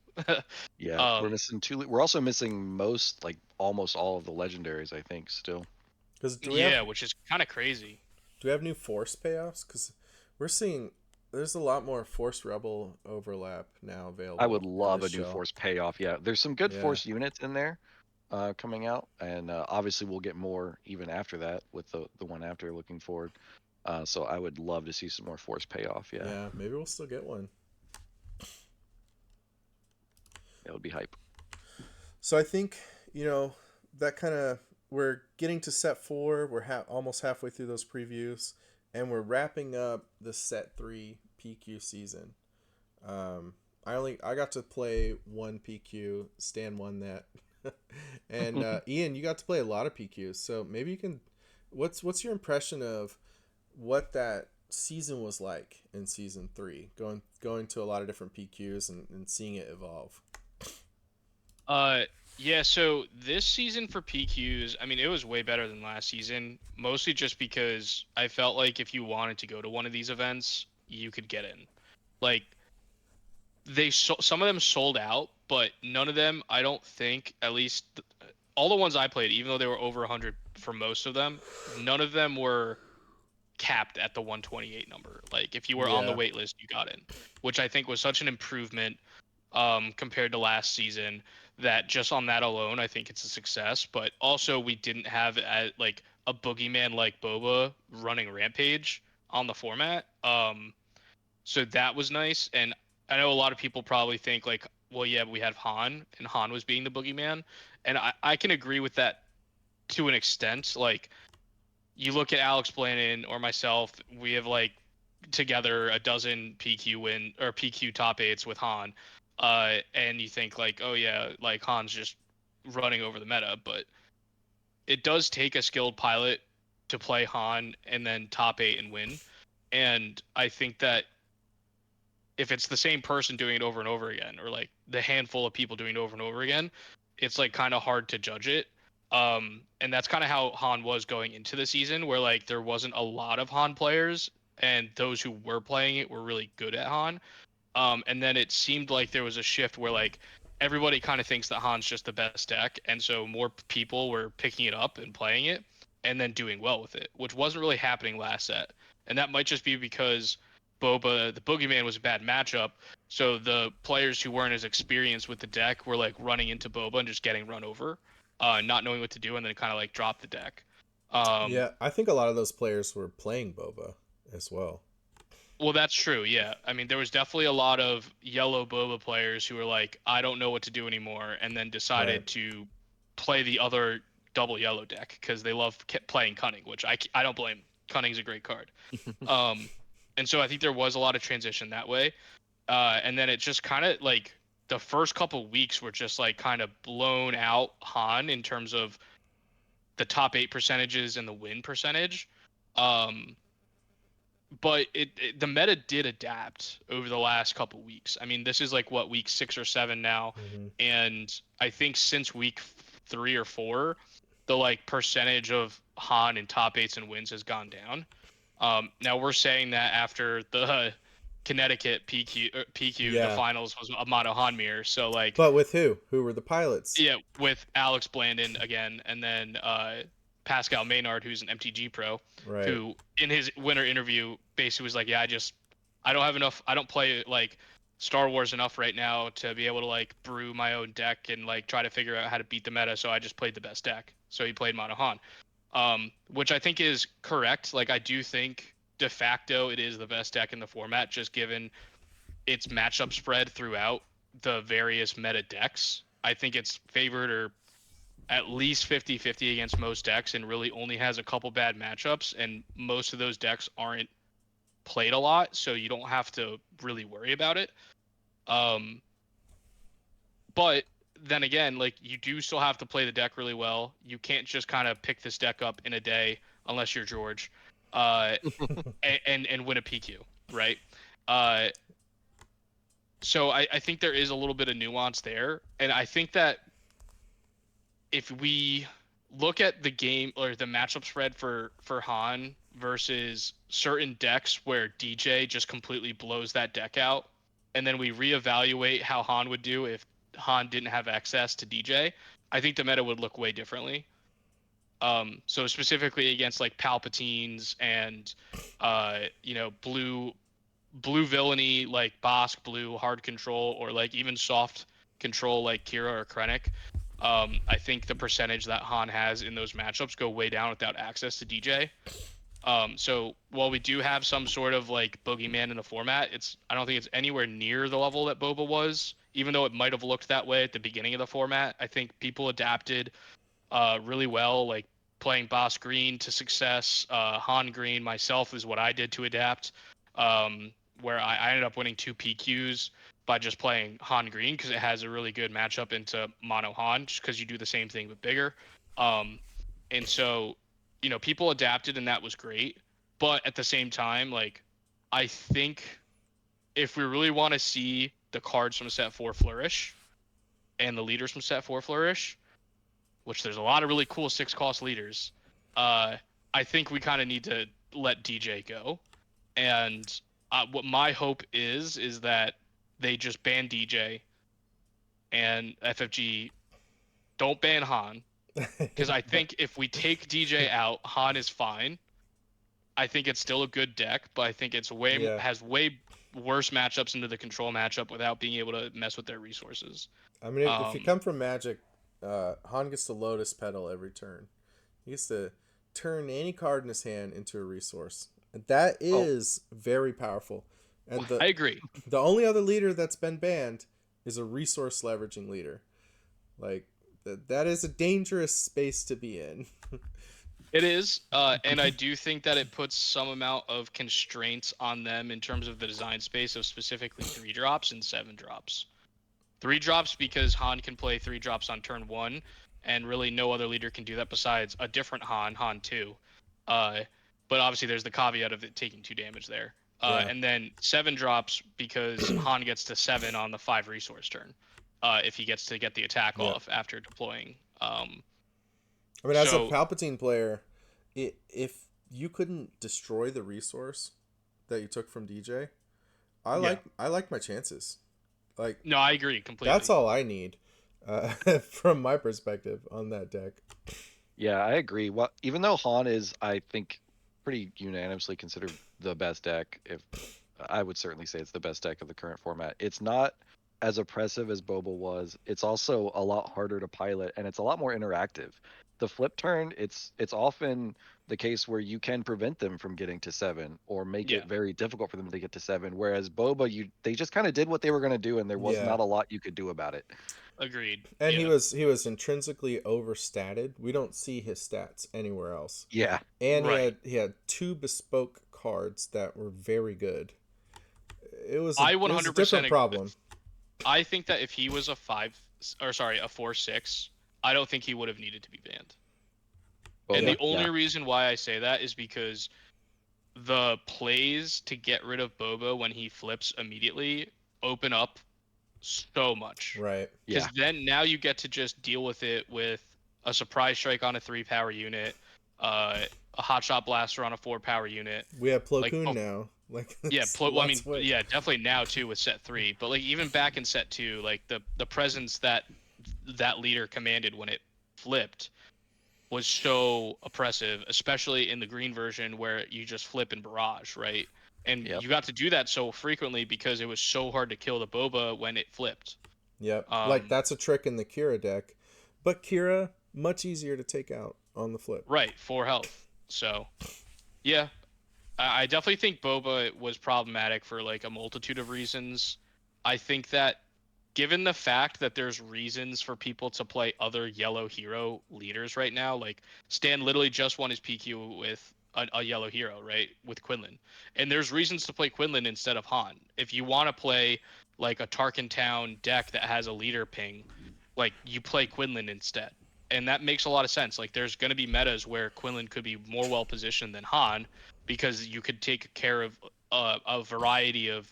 Speaker 3: Yeah, we're missing 2. We're also missing like almost all of the legendaries, I think, still.
Speaker 1: Because
Speaker 2: Yeah, which is kind of crazy.
Speaker 1: do we have new force payoffs? Because we're seeing there's a lot more force rebel overlap now available.
Speaker 3: I would
Speaker 1: in
Speaker 3: love a
Speaker 1: this
Speaker 3: new
Speaker 1: shell.
Speaker 3: force payoff. Yeah, there's some good
Speaker 1: Yeah.
Speaker 3: force units in there coming out, and obviously we'll get more even after that with the one after looking forward. So I would love to see some more force payoff. Yeah,
Speaker 1: Yeah. Maybe we'll still get one.
Speaker 3: that would be hype.
Speaker 1: So I think that kind of we're getting to set 4. We're almost halfway through those previews, and we're wrapping up the set 3 PQ season. I got to play one PQ. Stan won that, and Ian, you got to play a lot of PQs. So maybe you can. What's your impression of what that season was like in season 3? Going to a lot of different PQs and seeing it evolve.
Speaker 2: Yeah, so this season for PQs, I mean, it was way better than last season, mostly just because I felt like if you wanted to go to one of these events, you could get in. Like some of them sold out, but none of them, I don't think, at least all the ones I played, even though they were over 100 for most of them, none of them were capped at the 128 number. Like if you were on the
Speaker 1: Yeah.
Speaker 2: wait list, you got in, which I think was such an improvement compared to last season that just on that alone, I think it's a success. But also we didn't have like a boogeyman like Boba running rampage on the format. So that was nice. And I know a lot of people probably think like, well, yeah, we have Han and Han was being the boogeyman. And I can agree with that to an extent. Like you look at Alex Blannon or myself, we have like together a dozen PQ win or PQ top eights with Han. And you think like, oh yeah, like Han's just running over the meta, but it does take a skilled pilot to play Han and then top eight and win. And I think that if it's the same person doing it over and over again, or like the handful of people doing it over and over again, it's like kind of hard to judge it. And that's kind of how Han was going into the season, where like there wasn't a lot of Han players, and those who were playing it were really good at Han. And then it seemed like there was a shift where like everybody kind of thinks that Han's just the best deck, and so more people were picking it up and playing it, and then doing well with it, which wasn't really happening last set. And that might just be because Boba, the Boogeyman, was a bad matchup, so the players who weren't as experienced with the deck were like running into Boba and just getting run over, not knowing what to do, and then kind of like drop the deck. Um,
Speaker 1: Yeah, I think a lot of those players were playing Boba as well.
Speaker 2: Well, that's true. Yeah. I mean, there was definitely a lot of yellow Boba players who were like, I don't know what to do anymore, and then decided
Speaker 1: Right.
Speaker 2: to play the other double yellow deck because they love playing Cunning, which I don't blame. Cunning's a great card. Um, and so I think there was a lot of transition that way. And then it just kind of like the first couple weeks were just like kind of blown out Han in terms of the top eight percentages and the win percentage. Um, but the meta did adapt over the last couple weeks. I mean, this is like what, week 6 or 7 now,
Speaker 1: Mm-hmm.
Speaker 2: and I think since week 3 or 4, the like percentage of Han in top eights and wins has gone down. Now we're saying that after the Connecticut PQ, the
Speaker 1: Yeah.
Speaker 2: finals was a mono Han mirror. So like,
Speaker 1: But with who? Who were the pilots?
Speaker 2: yeah, with Alex Blandon again, and then Pascal Maynard, who's an MTG pro,
Speaker 1: Right.
Speaker 2: who in his winter interview basically was like, "Yeah, I don't have enough. I don't play like Star Wars enough right now to be able to like brew my own deck and like try to figure out how to beat the meta. So I just played the best deck." So he played Mono Han, which I think is correct. Like I do think de facto it is the best deck in the format, just given its matchup spread throughout the various meta decks. I think it's favored or at least 50-50 against most decks and really only has a couple bad matchups, and most of those decks aren't played a lot, so you don't have to really worry about it. Um, but then again, like you do still have to play the deck really well. You can't just kind of pick this deck up in a day unless you're George, uh, and win a PQ, right? Uh, so I think there is a little bit of nuance there, and I think that if we look at the game or the matchup spread for Han versus certain decks where DJ just completely blows that deck out, and then we reevaluate how Han would do if Han didn't have access to DJ, I think the meta would look way differently. So specifically against like Palpatines and blue villainy like Bosk, blue hard control, or like even soft control like Kira or Krennic. I think the percentage that Han has in those matchups go way down without access to DJ. So while we do have some sort of like boogeyman in the format, I don't think it's anywhere near the level that Boba was, even though it might have looked that way at the beginning of the format. I think people adapted really well, like playing Boss Green to success. Han Green myself is what I did to adapt, where I ended up winning 2 PQs by just playing Han Green because it has a really good matchup into Mono Han, just because you do the same thing but bigger. Um, and so, people adapted and that was great. But at the same time, like, I think if we really want to see the cards from set 4 flourish and the leaders from set 4 flourish, which there's a lot of really cool 6 cost leaders, uh, I think we kind of need to let DJ go. And what my hope is that they just ban DJ and FFG don't ban Han, because I think if we take DJ out, Han is fine. I think it's still a good deck, but I think it's
Speaker 1: Yeah.
Speaker 2: has way worse matchups into the control matchup without being able to mess with their resources.
Speaker 1: I mean, if you
Speaker 2: Um,
Speaker 1: come from Magic, Han gets to Lotus Petal every turn. He gets to turn any card in his hand into a resource. And that
Speaker 2: oh,
Speaker 1: is very powerful. And
Speaker 2: I agree.
Speaker 1: the only other leader that's been banned is a resource leveraging leader. Like that is a dangerous space to be in.
Speaker 2: It is, and I do think that it puts some amount of constraints on them in terms of the design space of specifically 3 drops and 7 drops. 3 drops because Han can play 3 drops on turn 1, and really no other leader can do that besides a different Han 2. Uh, but obviously there's the caveat of it taking 2 damage there.
Speaker 1: Yeah.
Speaker 2: And then 7 drops because Han gets to 7 on the 5 resource turn, if he gets to get the attack
Speaker 1: Yeah.
Speaker 2: off after deploying.
Speaker 1: I mean, as a
Speaker 2: So
Speaker 1: Palpatine player, if you couldn't destroy the resource that you took from DJ,
Speaker 2: Yeah.
Speaker 1: I like my chances. Like
Speaker 2: no, I agree completely.
Speaker 1: that's all I need, from my perspective on that deck.
Speaker 3: Yeah, I agree. Well, even though Han is, I think, pretty unanimously considered the best deck, if I would certainly say it's the best deck of the current format. It's not as oppressive as Boba was. It's also a lot harder to pilot, and it's a lot more interactive. The flip turn, it's often the case where you can prevent them from getting to 7 or make
Speaker 2: Yeah.
Speaker 3: it very difficult for them to get to 7. Whereas Boba, they just kind of did what they were going to do, and there was
Speaker 1: Yeah.
Speaker 3: not a lot you could do about it.
Speaker 2: Agreed.
Speaker 1: And
Speaker 2: yeah.
Speaker 1: he was intrinsically overstated. We don't see his stats anywhere else.
Speaker 3: Yeah,
Speaker 1: And
Speaker 2: Right.
Speaker 1: he had 2 bespoke cards that were very good. It was
Speaker 2: I
Speaker 1: it was a
Speaker 2: 100%
Speaker 1: different
Speaker 2: agree
Speaker 1: problem.
Speaker 2: with. I think that if he was a 4/6, I don't think he would have needed to be banned. And
Speaker 3: Boba.
Speaker 2: the only
Speaker 3: Yeah,
Speaker 2: reason why I say that is because the plays to get rid of Boba when he flips immediately open up so much.
Speaker 1: Right.
Speaker 2: Because
Speaker 3: yeah.
Speaker 2: then now you get to just deal with it with a surprise strike on a 3-power unit, a hotshot blaster on a 4-power unit.
Speaker 1: We have Plo
Speaker 2: Like,
Speaker 1: Koon now. Like
Speaker 2: yeah,
Speaker 1: it's
Speaker 2: well, I
Speaker 1: lots
Speaker 2: mean,
Speaker 1: of ways.
Speaker 2: yeah, definitely now too with set 3, but like even back in set 2, like the presence that leader commanded when it flipped was so oppressive, especially in the green version where you just flip and barrage, right? And
Speaker 3: Yep.
Speaker 2: you got to do that so frequently because it was so hard to kill the Boba when it flipped.
Speaker 1: Yep. Like
Speaker 2: Um,
Speaker 1: that's a trick in the Kira deck. But Kira, much easier to take out on the flip.
Speaker 2: right, 4 health. So, yeah, I definitely think Boba was problematic for like a multitude of reasons. I think that given the fact that there's reasons for people to play other yellow hero leaders right now, like Stan literally just won his PQ with a yellow hero, right? With Quinlan. And there's reasons to play Quinlan instead of Han. If you want to play like a Tarkin Town deck that has a leader ping, like you play Quinlan instead. And that makes a lot of sense. Like there's going to be metas where Quinlan could be more well positioned than Han because you could take care of a variety of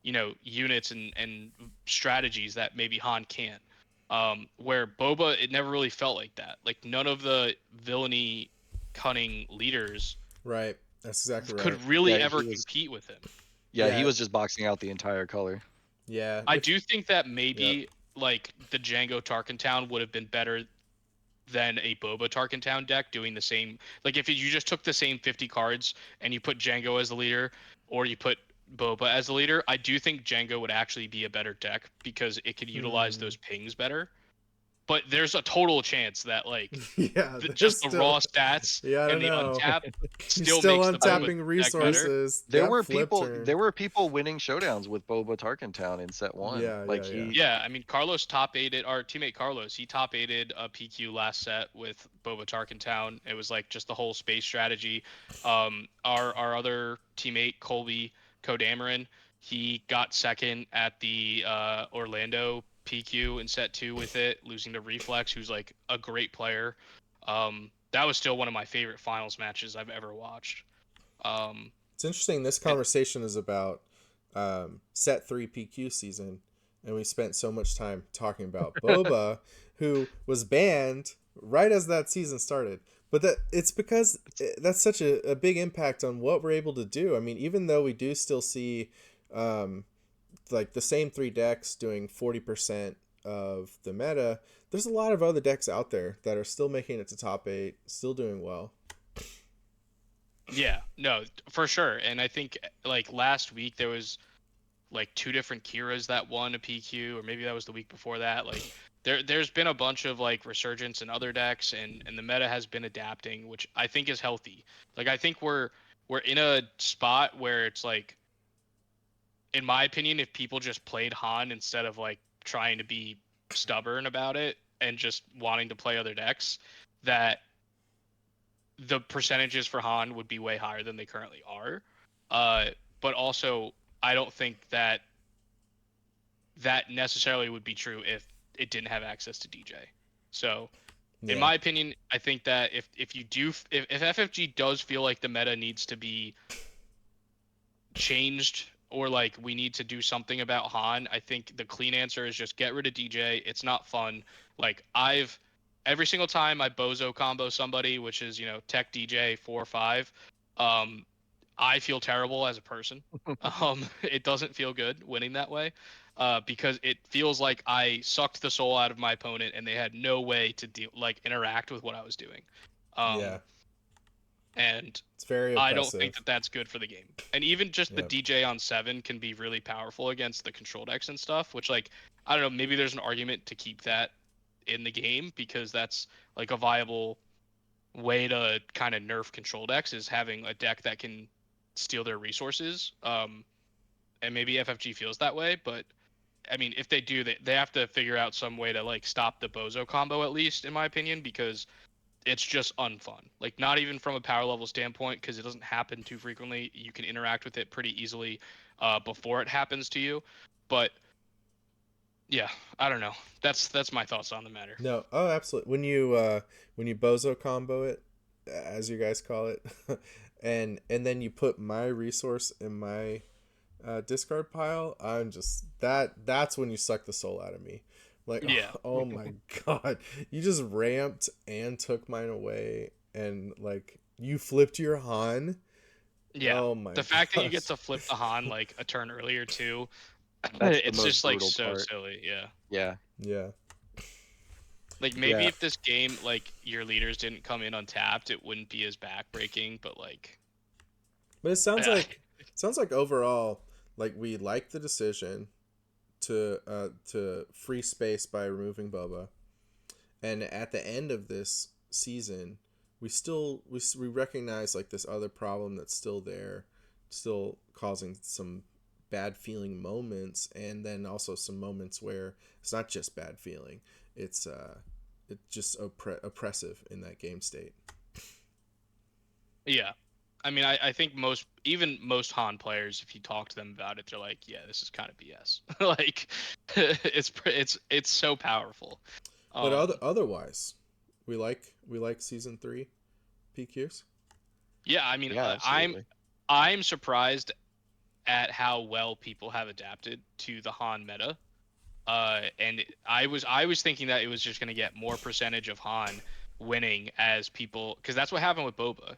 Speaker 2: units and strategies that maybe Han can't. Where Boba, it never really felt like that. Like none of the villainy cunning leaders
Speaker 1: Right. That's exactly right.
Speaker 2: could really
Speaker 3: Yeah,
Speaker 2: ever
Speaker 3: he was.
Speaker 2: compete with him.
Speaker 3: Yeah, he
Speaker 1: Yeah.
Speaker 3: was just boxing out the entire color.
Speaker 1: Yeah.
Speaker 2: I
Speaker 1: If
Speaker 2: do think that maybe like the Django Tarkintown would have been better than a Boba Tarkintown deck doing the same. Like if you just took the same 50 cards and you put Django as the leader, or you put Boba as the leader, I do think Django would actually be a better deck because it could utilize those pings better. But there's a total chance that like
Speaker 1: yeah, there's
Speaker 2: just the
Speaker 1: still
Speaker 2: raw stats
Speaker 1: Yeah, I don't
Speaker 2: and the
Speaker 1: know.
Speaker 2: untap
Speaker 1: He's
Speaker 2: still
Speaker 1: still
Speaker 2: makes the Boba
Speaker 1: untapping
Speaker 2: deck better.
Speaker 1: resources.
Speaker 3: There
Speaker 1: That
Speaker 3: were
Speaker 1: flip
Speaker 3: people.
Speaker 1: turn.
Speaker 3: There were people winning showdowns with Boba Tarkintown in set 1.
Speaker 1: Yeah,
Speaker 3: Like
Speaker 1: yeah,
Speaker 3: he.
Speaker 2: Yeah, I mean Carlos top aided our teammate Carlos. He top aided a PQ last set with Boba Tarkintown. It was like just the whole space strategy. Our other teammate Colby Kodamarin, he got second at the Orlando PQ in set 2 with it, losing to Reflex, who's like a great player. That was still one of my favorite finals matches I've ever watched.
Speaker 1: It's interesting. This
Speaker 2: And
Speaker 1: conversation is about set 3 PQ season, and we spent so much time talking about Boba, who was banned right as that season started. But it's because that's such a big impact on what we're able to do. I mean, even though we do still see like the same 3 decks doing 40% of the meta, there's a lot of other decks out there that are still making it to top 8, still doing well.
Speaker 2: Yeah, no, for sure. And I think like last week there was like 2 different Kiras that won a PQ, or maybe that was the week before that. Like there's been a bunch of like resurgence in other decks, and the meta has been adapting, which I think is healthy. Like I think we're in a spot where it's like, in my opinion, if people just played Han instead of like trying to be stubborn about it and just wanting to play other decks, that the percentages for Han would be way higher than they currently are. But also, I don't think that that necessarily would be true if it didn't have access to DJ. So, in
Speaker 1: Yeah.
Speaker 2: my opinion, I think that if you do if FFG does feel like the meta needs to be changed, or like we need to do something about Han, I think the clean answer is just get rid of DJ. It's not fun. Like I've every single time I bozo combo somebody, which is tech DJ 4 or 5, um, I feel terrible as a person. It doesn't feel good winning that way, because it feels like I sucked the soul out of my opponent and they had no way to interact with what I was doing.
Speaker 1: Yeah.
Speaker 2: Um, and
Speaker 1: It's very
Speaker 2: I don't think
Speaker 1: oppressive.
Speaker 2: that that's good for the game. And even just the
Speaker 1: Yep.
Speaker 2: DJ on 7 can be really powerful against the control decks and stuff, which, like, I don't know, maybe there's an argument to keep that in the game, because that's like a viable way to kind of nerf control decks, is having a deck that can steal their resources. And maybe FFG feels that way, but I mean, if they do, they have to figure out some way to like stop the bozo combo, at least in my opinion, because it's just unfun. Like, not even from a power level standpoint, because it doesn't happen too frequently. You can interact with it pretty easily before it happens to you. But yeah, I don't know. That's my thoughts on the matter.
Speaker 1: No. Oh, absolutely. When you bozo combo it, as you guys call it, and then you put my resource in my discard pile, I'm just that's when you suck the soul out of me. Like,
Speaker 2: Yeah,
Speaker 1: oh my god, you just ramped and took mine away, and like you flipped your Han.
Speaker 2: yeah.
Speaker 1: Oh my
Speaker 2: The fact that you get
Speaker 1: gosh.
Speaker 2: to flip the Han like a turn earlier too,
Speaker 3: That's the
Speaker 2: it's
Speaker 3: most
Speaker 2: just like
Speaker 3: brutal
Speaker 2: so
Speaker 3: part.
Speaker 2: silly. Yeah.
Speaker 3: Yeah.
Speaker 1: Yeah.
Speaker 2: Like maybe
Speaker 3: Yeah.
Speaker 2: if this game, like, your leaders didn't come in untapped, it wouldn't be as backbreaking. But like,
Speaker 1: But it
Speaker 2: yeah,
Speaker 1: sounds like overall, like we like the decision to free space by removing Boba, and at the end of this season, we recognize like this other problem that's still there, still causing some bad feeling moments, and then also some moments where it's not just bad feeling, it's just oppressive in that game state.
Speaker 2: yeah. I mean, I think even most Han players, if you talk to them about it, they're like, yeah, this is kind of BS. Like, it's so powerful.
Speaker 1: But
Speaker 2: Um,
Speaker 1: otherwise, we like season 3 PQs.
Speaker 2: yeah, I mean,
Speaker 3: Yeah, absolutely.
Speaker 2: I'm surprised at how well people have adapted to the Han meta. And I was thinking that it was just gonna get more percentage of Han winning as people, because that's what happened with Boba.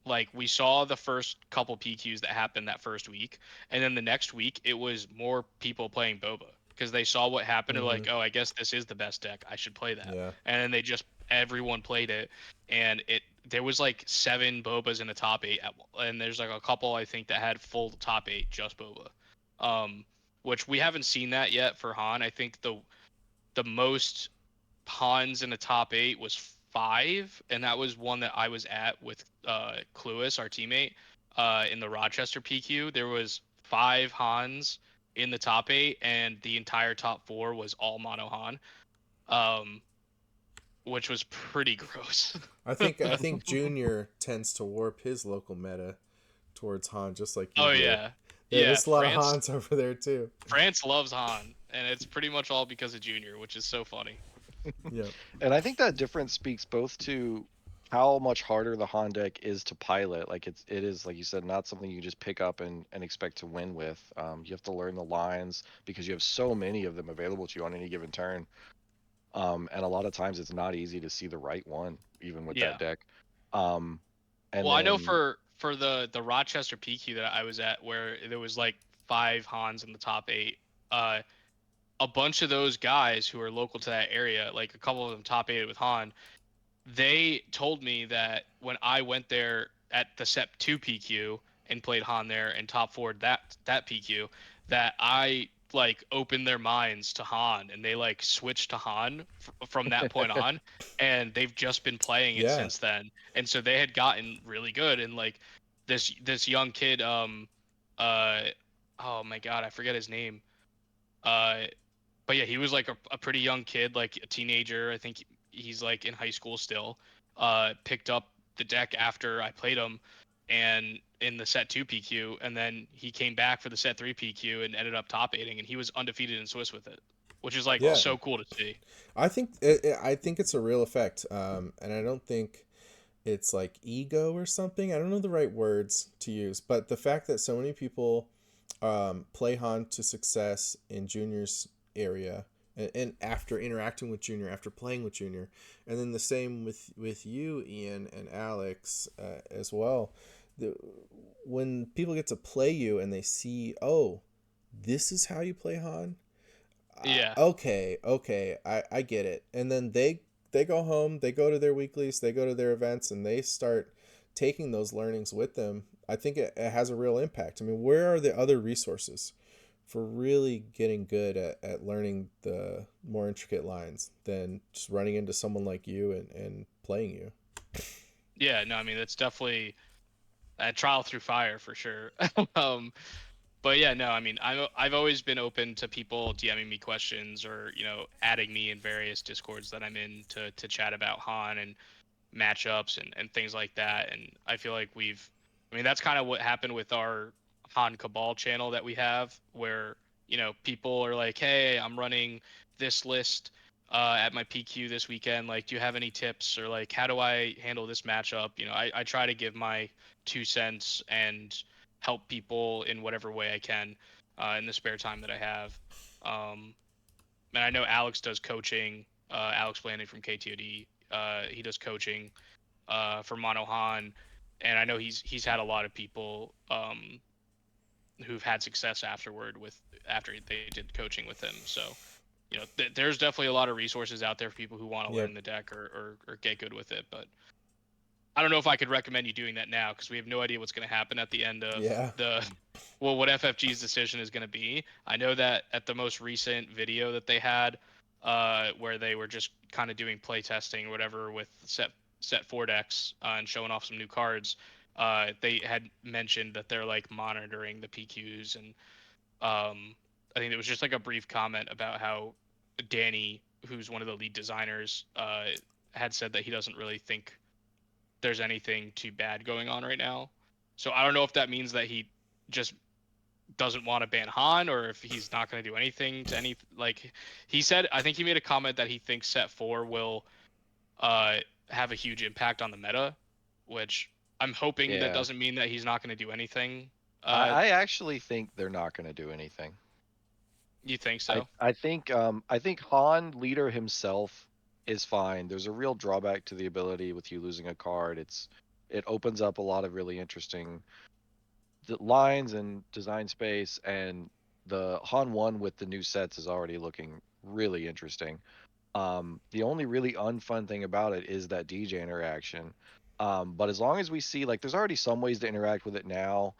Speaker 2: Like we saw the first couple PQs that happened that first week, and then the next week it was more people playing Boba because they saw what happened and
Speaker 1: Mm-hmm.
Speaker 2: like, oh, I guess this is the best deck. I should play that.
Speaker 1: Yeah.
Speaker 2: And then everyone played it, and there was like 7 Bobas in the top 8 and there's like a couple I think that had full top 8 just Boba. Um, which we haven't seen that yet for Han. I think the most Hans in the top 8 was 5, and that was one that I was at with Cluis, our teammate, in the Rochester PQ. There was 5 Hans in the top 8, and the entire top 4 was all mono Han, um, which was pretty gross.
Speaker 1: I think Junior tends to warp his local meta towards Han just like you
Speaker 2: Oh
Speaker 1: do.
Speaker 2: yeah,
Speaker 1: Yeah,
Speaker 2: yeah.
Speaker 1: there's a lot of Hans over there too.
Speaker 2: France loves Han, and it's pretty much all because of Junior, which is so funny.
Speaker 1: Yep.
Speaker 3: And I think that difference speaks both to how much harder the Han deck is to pilot. Like it is, like you said, not something you just pick up and expect to win with. You have to learn the lines because you have so many of them available to you on any given turn. And a lot of times it's not easy to see the right one, even with that
Speaker 2: Yeah.
Speaker 3: deck. Um, and
Speaker 2: Well, I know
Speaker 3: then
Speaker 2: for the Rochester PQ that I was at, where there was like 5 Hans in the top 8, uh, a bunch of those guys who are local to that area, like a couple of them top 8 with Han, they told me that when I went there at the Sep 2 PQ and played Han there and top forward that PQ, that I like opened their minds to Han, and they like switched to Han from that point on, and they've just been playing it
Speaker 1: Yeah.
Speaker 2: since then. And so they had gotten really good, and like this young kid, uh oh my god, I forget his name. Uh but yeah, he was like a pretty young kid, like a teenager. I think he's like in high school still. Picked up the deck after I played him, and in the set 2 PQ, and then he came back for the set 3 PQ and ended up top 8ing, and he was undefeated in Swiss with it, which is like
Speaker 1: Yeah.
Speaker 2: so cool to see.
Speaker 1: I think it's a real effect, and I don't think it's like ego or something. I don't know the right words to use, but the fact that so many people play Han to success in Junior's area, and after interacting with Junior, after playing with Junior, and then the same with you, Ian and Alex, as well. The, when people get to play you and they see, oh, this is how you play Han.
Speaker 2: Yeah.
Speaker 1: Okay, I get it. And then they go home, they go to their weeklies, they go to their events, and they start taking those learnings with them. I think it has a real impact. I mean, where are the other resources for really getting good at learning the more intricate lines than just running into someone like you and playing you?
Speaker 2: Yeah, no, I mean that's definitely a trial through fire for sure. um but yeah, no, I mean, I've always been open to people DMing me questions, or adding me in various discords that I'm in to chat about Han and matchups and things like that. And I feel like I mean, that's kind of what happened with our Han Cabal channel that we have, where people are like, hey, I'm running this list at my PQ this weekend, like, do you have any tips, or like, how do I handle this matchup? I try to give my 2 cents and help people in whatever way I can in the spare time that I have. And I know Alex does coaching. Alex Blanding from KTOD, he does coaching for Monohan, and I know he's had a lot of people who've had success after they did coaching with him. So there's definitely a lot of resources out there for people who want to
Speaker 1: Yep.
Speaker 2: learn the deck or get good with it. But I don't know if I could recommend you doing that now, because we have no idea what's going to happen at the end of
Speaker 1: Yeah.
Speaker 2: what FFG's decision is going to be. I know that at the most recent video that they had, where they were just kind of doing play testing or whatever with set 4 decks and showing off some new cards, they had mentioned that they're like monitoring the PQs, and I think it was just like a brief comment about how Danny, who's one of the lead designers, had said that he doesn't really think there's anything too bad going on right now. So I don't know if that means that he just doesn't want to ban Han, or if he's not going to do anything to any, like he said. I think he made a comment that he thinks set 4 will uh have a huge impact on the meta, which I'm hoping that
Speaker 3: Yeah,
Speaker 2: doesn't mean that he's not going to do anything.
Speaker 3: I actually think they're not going to do anything.
Speaker 2: You think
Speaker 3: I
Speaker 2: so?
Speaker 3: I think I think Han leader himself is fine. There's a real drawback to the ability with you losing a card. It opens up a lot of really interesting lines and design space, and the Han 1 with the new sets is already looking really interesting. The only really unfun thing about it is that DJ interaction. But as long as we see, like, there's already some ways to interact with it now.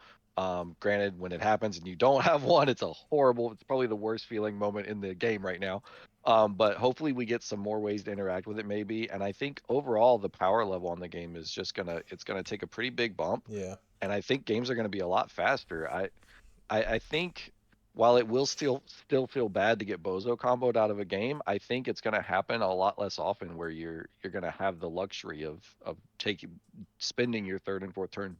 Speaker 3: Granted, when it happens and you don't have one, it's probably the worst feeling moment in the game right now. But hopefully we get some more ways to interact with it maybe. And I think overall the power level on the game is it's gonna take a pretty big bump.
Speaker 1: Yeah.
Speaker 3: And I think games are gonna be a lot faster. I think while it will still feel bad to get Bozo comboed out of a game, I think it's going to happen a lot less often where you're going to have the luxury of spending your third and fourth turn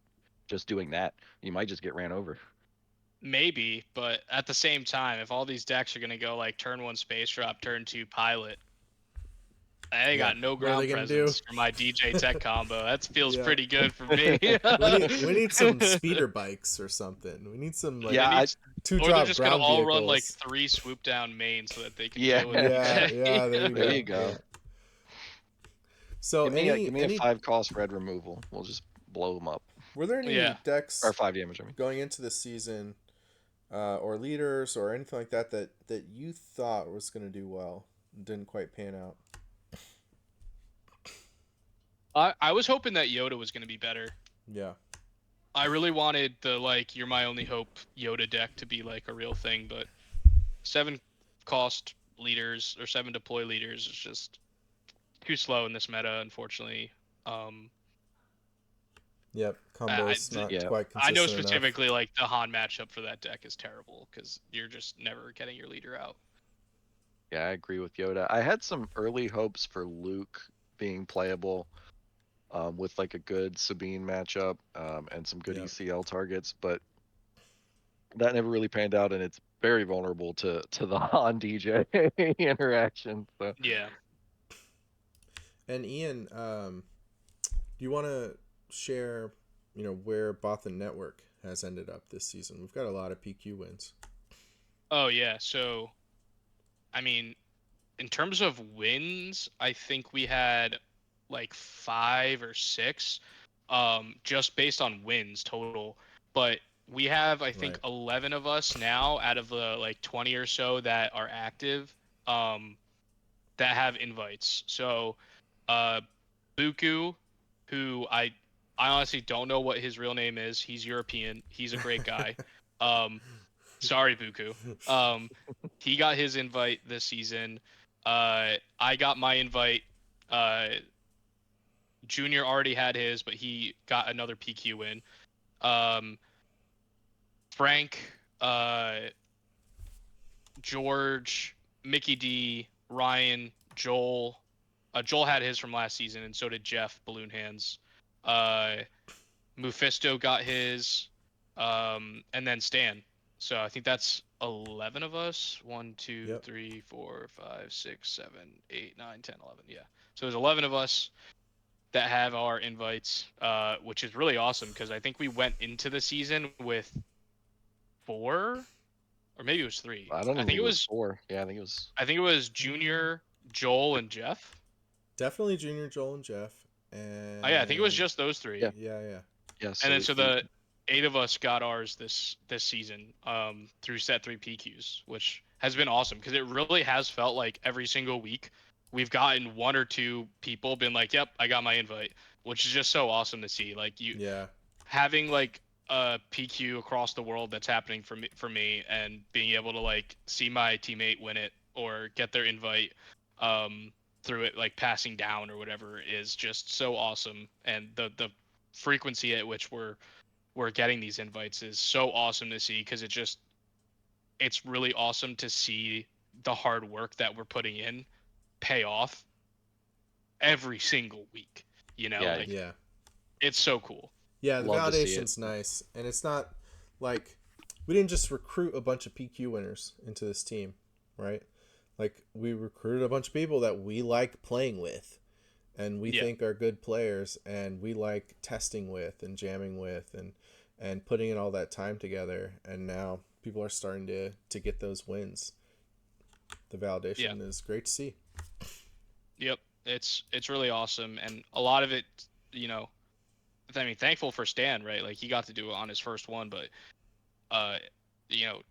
Speaker 3: just doing that. You might just get ran over.
Speaker 2: Maybe, but at the same time, if all these decks are going to go like turn 1 space drop, turn 2 pilot, I
Speaker 1: Yeah.
Speaker 2: got no
Speaker 1: What are they
Speaker 2: ground
Speaker 1: gonna do?
Speaker 2: presence for my DJ tech combo. That feels
Speaker 1: Yeah.
Speaker 2: pretty good for me.
Speaker 1: We need some speeder bikes or something. We need some like
Speaker 2: It
Speaker 3: Yeah,
Speaker 2: needs,
Speaker 1: two
Speaker 2: or they're
Speaker 1: drop
Speaker 2: just gonna
Speaker 1: ground
Speaker 2: all run like
Speaker 1: vehicles.
Speaker 2: 3 swoop down mains so that they can
Speaker 3: yeah.
Speaker 2: deal with
Speaker 1: Yeah,
Speaker 2: DJ.
Speaker 1: yeah, there you
Speaker 3: There
Speaker 1: go.
Speaker 3: you go.
Speaker 1: Yeah. So
Speaker 3: Give me a
Speaker 1: any
Speaker 3: 5 cost red removal. We'll just blow them up.
Speaker 1: were there any
Speaker 2: Yeah.
Speaker 3: Or
Speaker 1: decks
Speaker 3: 5 damage. I mean.
Speaker 1: going into the season, or leaders or anything like that you thought was going to do well and didn't quite pan out?
Speaker 2: I was hoping that Yoda was gonna be better.
Speaker 1: Yeah.
Speaker 2: I really wanted the like "You're My Only Hope" Yoda deck to be like a real thing, but 7 cost leaders or 7 deploy leaders is just too slow in this meta, unfortunately. Um,
Speaker 1: Yep.
Speaker 2: I,
Speaker 1: Combo's
Speaker 2: I,
Speaker 1: not
Speaker 3: Yeah,
Speaker 1: quite
Speaker 2: I know
Speaker 1: consistent enough.
Speaker 2: specifically like the Han matchup for that deck is terrible because you're just never getting your leader out.
Speaker 3: yeah, I agree with Yoda. I had some early hopes for Luke being playable, with like a good Sabine matchup, and some good
Speaker 1: Yep.
Speaker 3: ECL targets, but that never really panned out, and it's very vulnerable to the Han DJ interaction. So
Speaker 2: Yeah.
Speaker 1: And Ian, do you want to share, where Bothan Network has ended up this season? We've got a lot of PQ wins.
Speaker 2: Oh yeah. So I mean, in terms of wins, I think we had like 5 or 6, just based on wins total. But we have, I think,
Speaker 1: Right.
Speaker 2: 11 of us now out of the like 20 or so that are active, um, that have invites. So, uh, Buku, who I honestly don't know what his real name is. He's European. He's a great guy. Um, Sorry, Buku. Um, he got his invite this season. I got my invite. Uh, Junior already had his, but he got another PQ win. Um, Frank, George, Mickey D, Ryan, Joel. Joel had his from last season, and so did Jeff Balloon Hands. Uh, Mephisto got his, and then Stan. So I think that's 11 of us. One, two,
Speaker 1: Yep.
Speaker 2: three, 4, 5, 6, 7, 8, 9, 10, 11. Yeah. So there's 11 of us that have our invites, which is really awesome because I think we went into the season with 4, or maybe it was 3.
Speaker 3: I don't even think it was 4. Yeah, I think it was.
Speaker 2: I think it was Junior, Joel, and Jeff.
Speaker 1: Definitely Junior, Joel, and Jeff.
Speaker 2: Oh yeah, I think it was
Speaker 1: And
Speaker 2: just those 3.
Speaker 3: Yeah,
Speaker 1: yeah, yeah.
Speaker 3: yeah.
Speaker 2: And then
Speaker 3: So
Speaker 2: so the 8 of us got ours this season, through set 3 PQs, which has been awesome because it really has felt like every single week we've gotten 1 or 2 people been like, "Yep, I got my invite," which is just so awesome to see. Like you
Speaker 1: Yeah.
Speaker 2: having like a PQ across the world that's happening for me and being able to like see my teammate win it or get their invite, through it like passing down or whatever is just so awesome. And the frequency at which we're getting these invites is so awesome to see because it's really awesome to see the hard work that we're putting in pay off every single week.
Speaker 3: yeah,
Speaker 2: Like
Speaker 1: Yeah.
Speaker 2: it's so cool.
Speaker 1: Yeah, the
Speaker 3: love to see it.
Speaker 1: validation's nice. And it's not like we didn't just recruit a bunch of PQ winners into this team, right? Like we recruited a bunch of people that we like playing with and we
Speaker 2: Yeah.
Speaker 1: think are good players and we like testing with and jamming with and putting in all that time together, and now people are starting to get those wins. The
Speaker 2: Yeah.
Speaker 1: validation is great to see.
Speaker 2: Yep. It's really awesome, and a lot of it, you know, I mean, thankful for Stan, right? Like he got to do it on his first one, but uh, you know,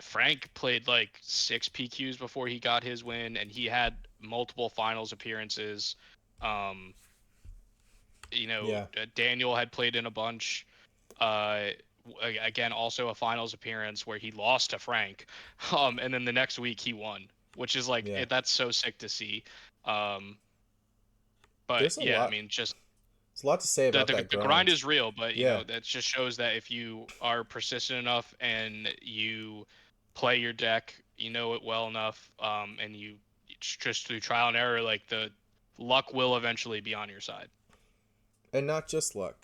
Speaker 2: Frank played like 6 PQs before he got his win, and he had multiple finals appearances. Um,
Speaker 1: Yeah.
Speaker 2: Daniel had played in a bunch. Uh, Again, also a finals appearance where he lost to Frank, and then the next week he won, which is like
Speaker 1: Yeah.
Speaker 2: that's so sick to see. Um, but
Speaker 1: There's a
Speaker 2: yeah, I
Speaker 1: lot
Speaker 2: mean, just
Speaker 1: there's a lot to say
Speaker 2: the,
Speaker 1: about
Speaker 2: the
Speaker 1: that
Speaker 2: the grind
Speaker 1: grind.
Speaker 2: is real, but
Speaker 1: Yeah.
Speaker 2: that just shows that if you are persistent enough and you play your deck, you know it well enough, and you just through trial and error, like the luck will eventually be on your side.
Speaker 1: And not just luck.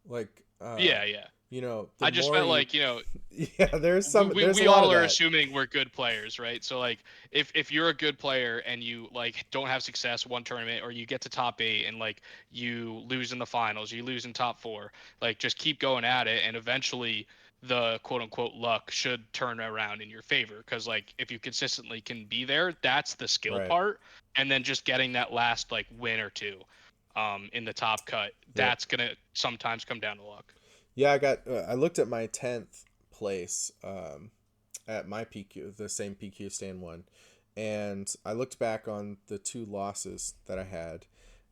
Speaker 1: Like
Speaker 2: Yeah, yeah.
Speaker 1: the
Speaker 2: I just
Speaker 1: more
Speaker 2: meant
Speaker 1: you
Speaker 2: like
Speaker 1: yeah, there's a
Speaker 2: we
Speaker 1: lot of
Speaker 2: all are
Speaker 1: that.
Speaker 2: assuming we're good players, right? So like if you're a good player and you like don't have success one tournament or you get to top 8 and like you lose in the finals, you lose in top 4, like just keep going at it and eventually the quote unquote luck should turn around in your favor because like if you consistently can be there, that's the skill
Speaker 1: Right.
Speaker 2: part, and then just getting that last like win or two in the top cut,
Speaker 1: Yep.
Speaker 2: that's going to sometimes come down to luck.
Speaker 1: Yeah, I looked at my 10th place at my PQ, the same PQ stand one, and I looked back on the 2 losses that I had,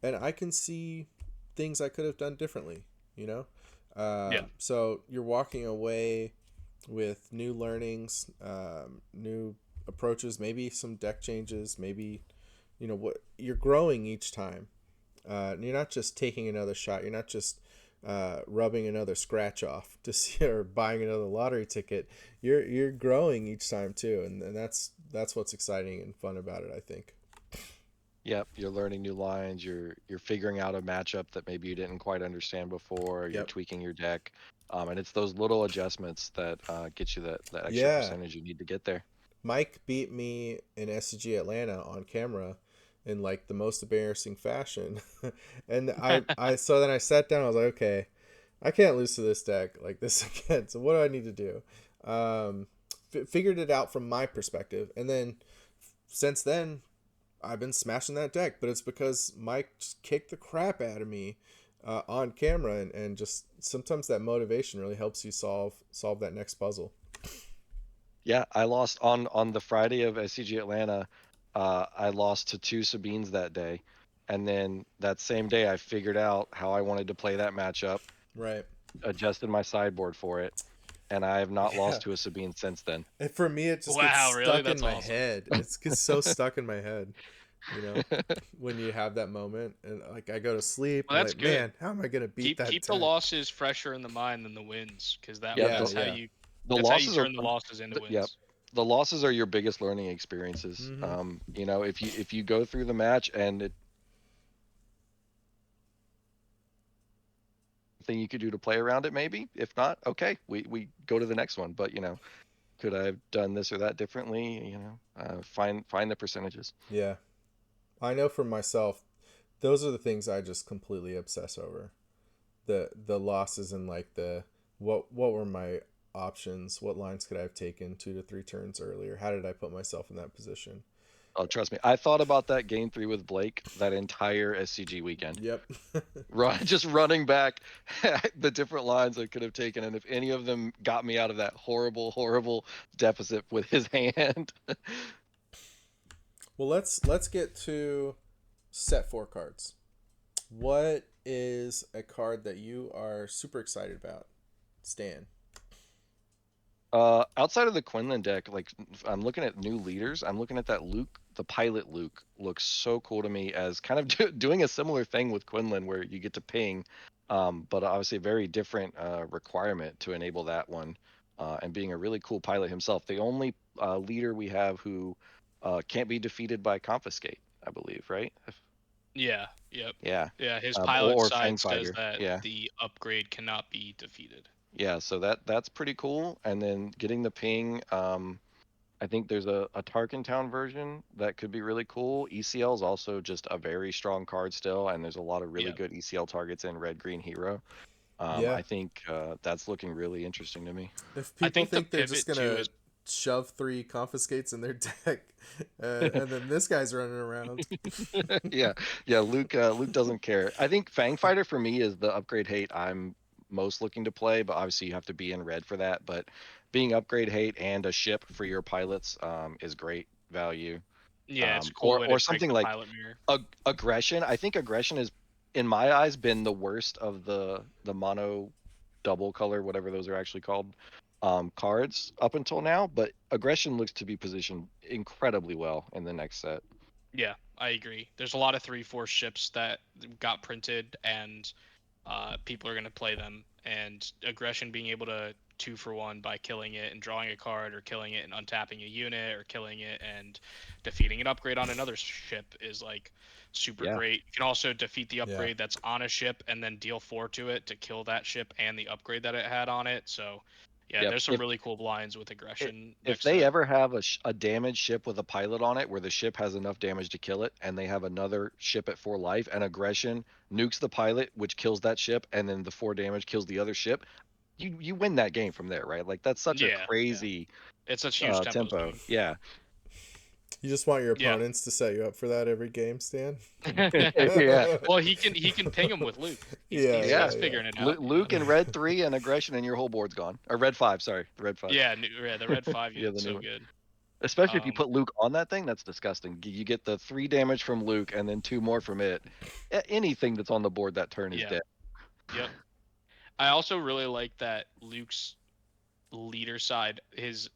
Speaker 1: and I can see things I could have done differently, you know?
Speaker 2: Yeah.
Speaker 1: So you're walking away with new learnings, new approaches, maybe some deck changes, maybe, you know, what you're growing each time. You're not just taking another shot. You're not just rubbing another scratch off to see, or buying another lottery ticket. You're growing each time too, and that's what's exciting and fun about it, I think.
Speaker 3: Yep, you're learning new lines. You're figuring out a matchup that maybe you didn't quite understand before. You're
Speaker 1: Yep.
Speaker 3: tweaking your deck, and it's those little adjustments that get you that extra
Speaker 1: Yeah.
Speaker 3: percentage you need to get there.
Speaker 1: Mike beat me in SCG Atlanta on camera in like the most embarrassing fashion. And so then I sat down, I was like, okay, I can't lose to this deck like this again. So what do I need to do? Figured it out from my perspective. And then since then, I've been smashing that deck, but it's because Mike just kicked the crap out of me on camera, and just sometimes that motivation really helps you solve that next puzzle.
Speaker 3: Yeah, I lost on the Friday of SCG Atlanta. I lost to 2 Sabines that day, and then that same day I figured out how I wanted to play that matchup,
Speaker 1: Right.
Speaker 3: adjusted my sideboard for it, and I have not
Speaker 1: Yeah.
Speaker 3: lost to a Sabine since then.
Speaker 1: And for me, it just gets
Speaker 2: Wow, really?
Speaker 1: stuck in
Speaker 2: That's
Speaker 1: my
Speaker 2: awesome.
Speaker 1: head. It gets so stuck in my head, you know, when you have that moment, and like I go to sleep,
Speaker 2: Well,
Speaker 1: I'm
Speaker 2: that's
Speaker 1: like,
Speaker 2: good.
Speaker 1: man, how am I gonna beat that
Speaker 2: Keep the
Speaker 1: deck?
Speaker 2: losses fresher in the mind than the wins, because
Speaker 3: Yeah,
Speaker 1: Yeah,
Speaker 2: that's how
Speaker 1: yeah.
Speaker 2: you
Speaker 3: the
Speaker 2: that's how you
Speaker 3: losses are
Speaker 2: turn the losses into
Speaker 3: yeah,
Speaker 2: wins.
Speaker 3: the losses are your biggest learning experiences.
Speaker 1: Mm-hmm.
Speaker 3: You know, if you go through the match and it thing you could do to play around it, maybe. If not, okay, we go to the next one. But you know, could I have done this or that differently? You know, find the percentages.
Speaker 1: Yeah, I know for myself, those are the things I just completely obsess over. The losses, and like the what were my options? What lines could I have taken 2 to 3 turns earlier? How did I put myself in that position?
Speaker 3: Oh, trust me, I thought about that game 3 with Blake that entire SCG weekend.
Speaker 1: Yep.
Speaker 3: Just running back the different lines I could have taken, and if any of them got me out of that horrible deficit with his hand.
Speaker 1: Well, let's get to set 4 cards. What is a card that you are super excited about, Stan?
Speaker 3: Outside of the Quinlan deck, like I'm looking at new leaders. I'm looking at that Luke, the pilot Luke, looks so cool to me as kind of doing a similar thing with Quinlan where you get to ping, but obviously a very different requirement to enable that one, and being a really cool pilot himself. The only leader we have who can't be defeated by confiscate, I believe, right?
Speaker 2: Yeah. Yep.
Speaker 3: Yeah,
Speaker 2: Yeah. His pilot
Speaker 3: or Fang
Speaker 2: side says
Speaker 3: Fighter.
Speaker 2: that
Speaker 3: Yeah.
Speaker 2: the upgrade cannot be defeated.
Speaker 3: Yeah, so that's pretty cool. And then getting the ping, I think there's a Tarkentown version that could be really cool. ECL is also just a very strong card still, and there's a lot of really
Speaker 2: Yeah.
Speaker 3: good ECL targets in Red Green Hero.
Speaker 1: Yeah.
Speaker 3: I think that's looking really interesting to me.
Speaker 1: If
Speaker 2: I
Speaker 1: people
Speaker 2: think the
Speaker 1: think they're just
Speaker 2: pivot too
Speaker 1: gonna
Speaker 2: is
Speaker 1: shove 3 confiscates in their deck, and then this guy's running around.
Speaker 3: Yeah, yeah. Luke doesn't care. I think Fang Fighter for me is the upgrade hate I'm most looking to play, but obviously you have to be in red for that. But being upgrade hate and a ship for your pilots is great value.
Speaker 2: yeah, it's a cool way to
Speaker 3: Or
Speaker 2: break
Speaker 3: something
Speaker 2: the
Speaker 3: like
Speaker 2: pilot mirror.
Speaker 3: aggression. I think aggression is, in my eyes, been the worst of the mono double color, whatever those are actually called, cards up until now. But aggression looks to be positioned incredibly well in the next set.
Speaker 2: Yeah, I agree. There's a lot of 3-4 ships that got printed, and people are going to play them. And aggression being able to 2-for-1 by killing it and drawing a card, or killing it and untapping a unit, or killing it and defeating an upgrade on another ship is like super
Speaker 3: Yeah.
Speaker 2: great. You can also defeat the
Speaker 1: Yeah.
Speaker 2: upgrade that's on a ship and then deal 4 to it to kill that ship and the upgrade that it had on it. So yeah,
Speaker 3: Yep.
Speaker 2: there's some really cool blinds with aggression
Speaker 3: If
Speaker 2: next
Speaker 3: they
Speaker 2: set.
Speaker 3: ever have a damaged ship with a pilot on it, where the ship has enough damage to kill it, and they have another ship at 4 life, and aggression nukes the pilot, which kills that ship, and then the 4 damage kills the other ship, you win that game from there, right? Like that's such a
Speaker 2: Yeah,
Speaker 3: crazy
Speaker 2: it's such huge tempo
Speaker 3: tempo.
Speaker 2: swing.
Speaker 3: Yeah.
Speaker 1: You just want your
Speaker 2: Yeah.
Speaker 1: opponents to set you up for that every game, Stan.
Speaker 3: Yeah.
Speaker 2: Well, he can ping him with Luke.
Speaker 1: Yeah,
Speaker 2: He's
Speaker 3: yeah.
Speaker 2: figuring it out.
Speaker 3: Luke and red 3 and aggression, and your whole board's gone. Or red 5, sorry, the red 5.
Speaker 2: Yeah, the red 5
Speaker 3: Yeah, the
Speaker 2: unit's
Speaker 3: new
Speaker 2: so
Speaker 3: one.
Speaker 2: good.
Speaker 3: Especially if you
Speaker 2: Um,
Speaker 3: put Luke on that thing, that's disgusting. You get the 3 damage from Luke and then 2 more from it. Anything that's on the board that turn is
Speaker 2: yeah.
Speaker 3: dead.
Speaker 2: Yep. I also really like that Luke's leader side, his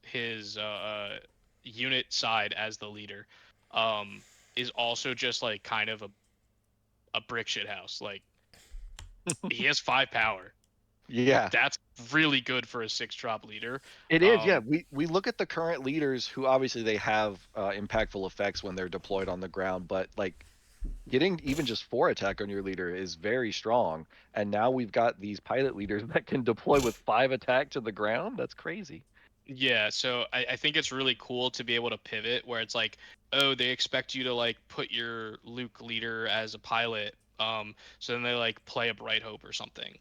Speaker 2: unit side as the leader, um, is also just like kind of a brick shit house. Like he has 5 power.
Speaker 3: Yeah.
Speaker 2: That's really good for a 6-drop leader.
Speaker 3: It is, yeah.
Speaker 2: Um,
Speaker 3: We look at the current leaders who obviously they have impactful effects when they're deployed on the ground, but like getting even just 4 attack on your leader is very strong. And now we've got these pilot leaders that can deploy with 5 attack to the ground. That's crazy.
Speaker 2: yeah, so I think it's really cool to be able to pivot where it's like, oh, they expect you to like put your Luke leader as a pilot. So then they like play a Bright Hope or something.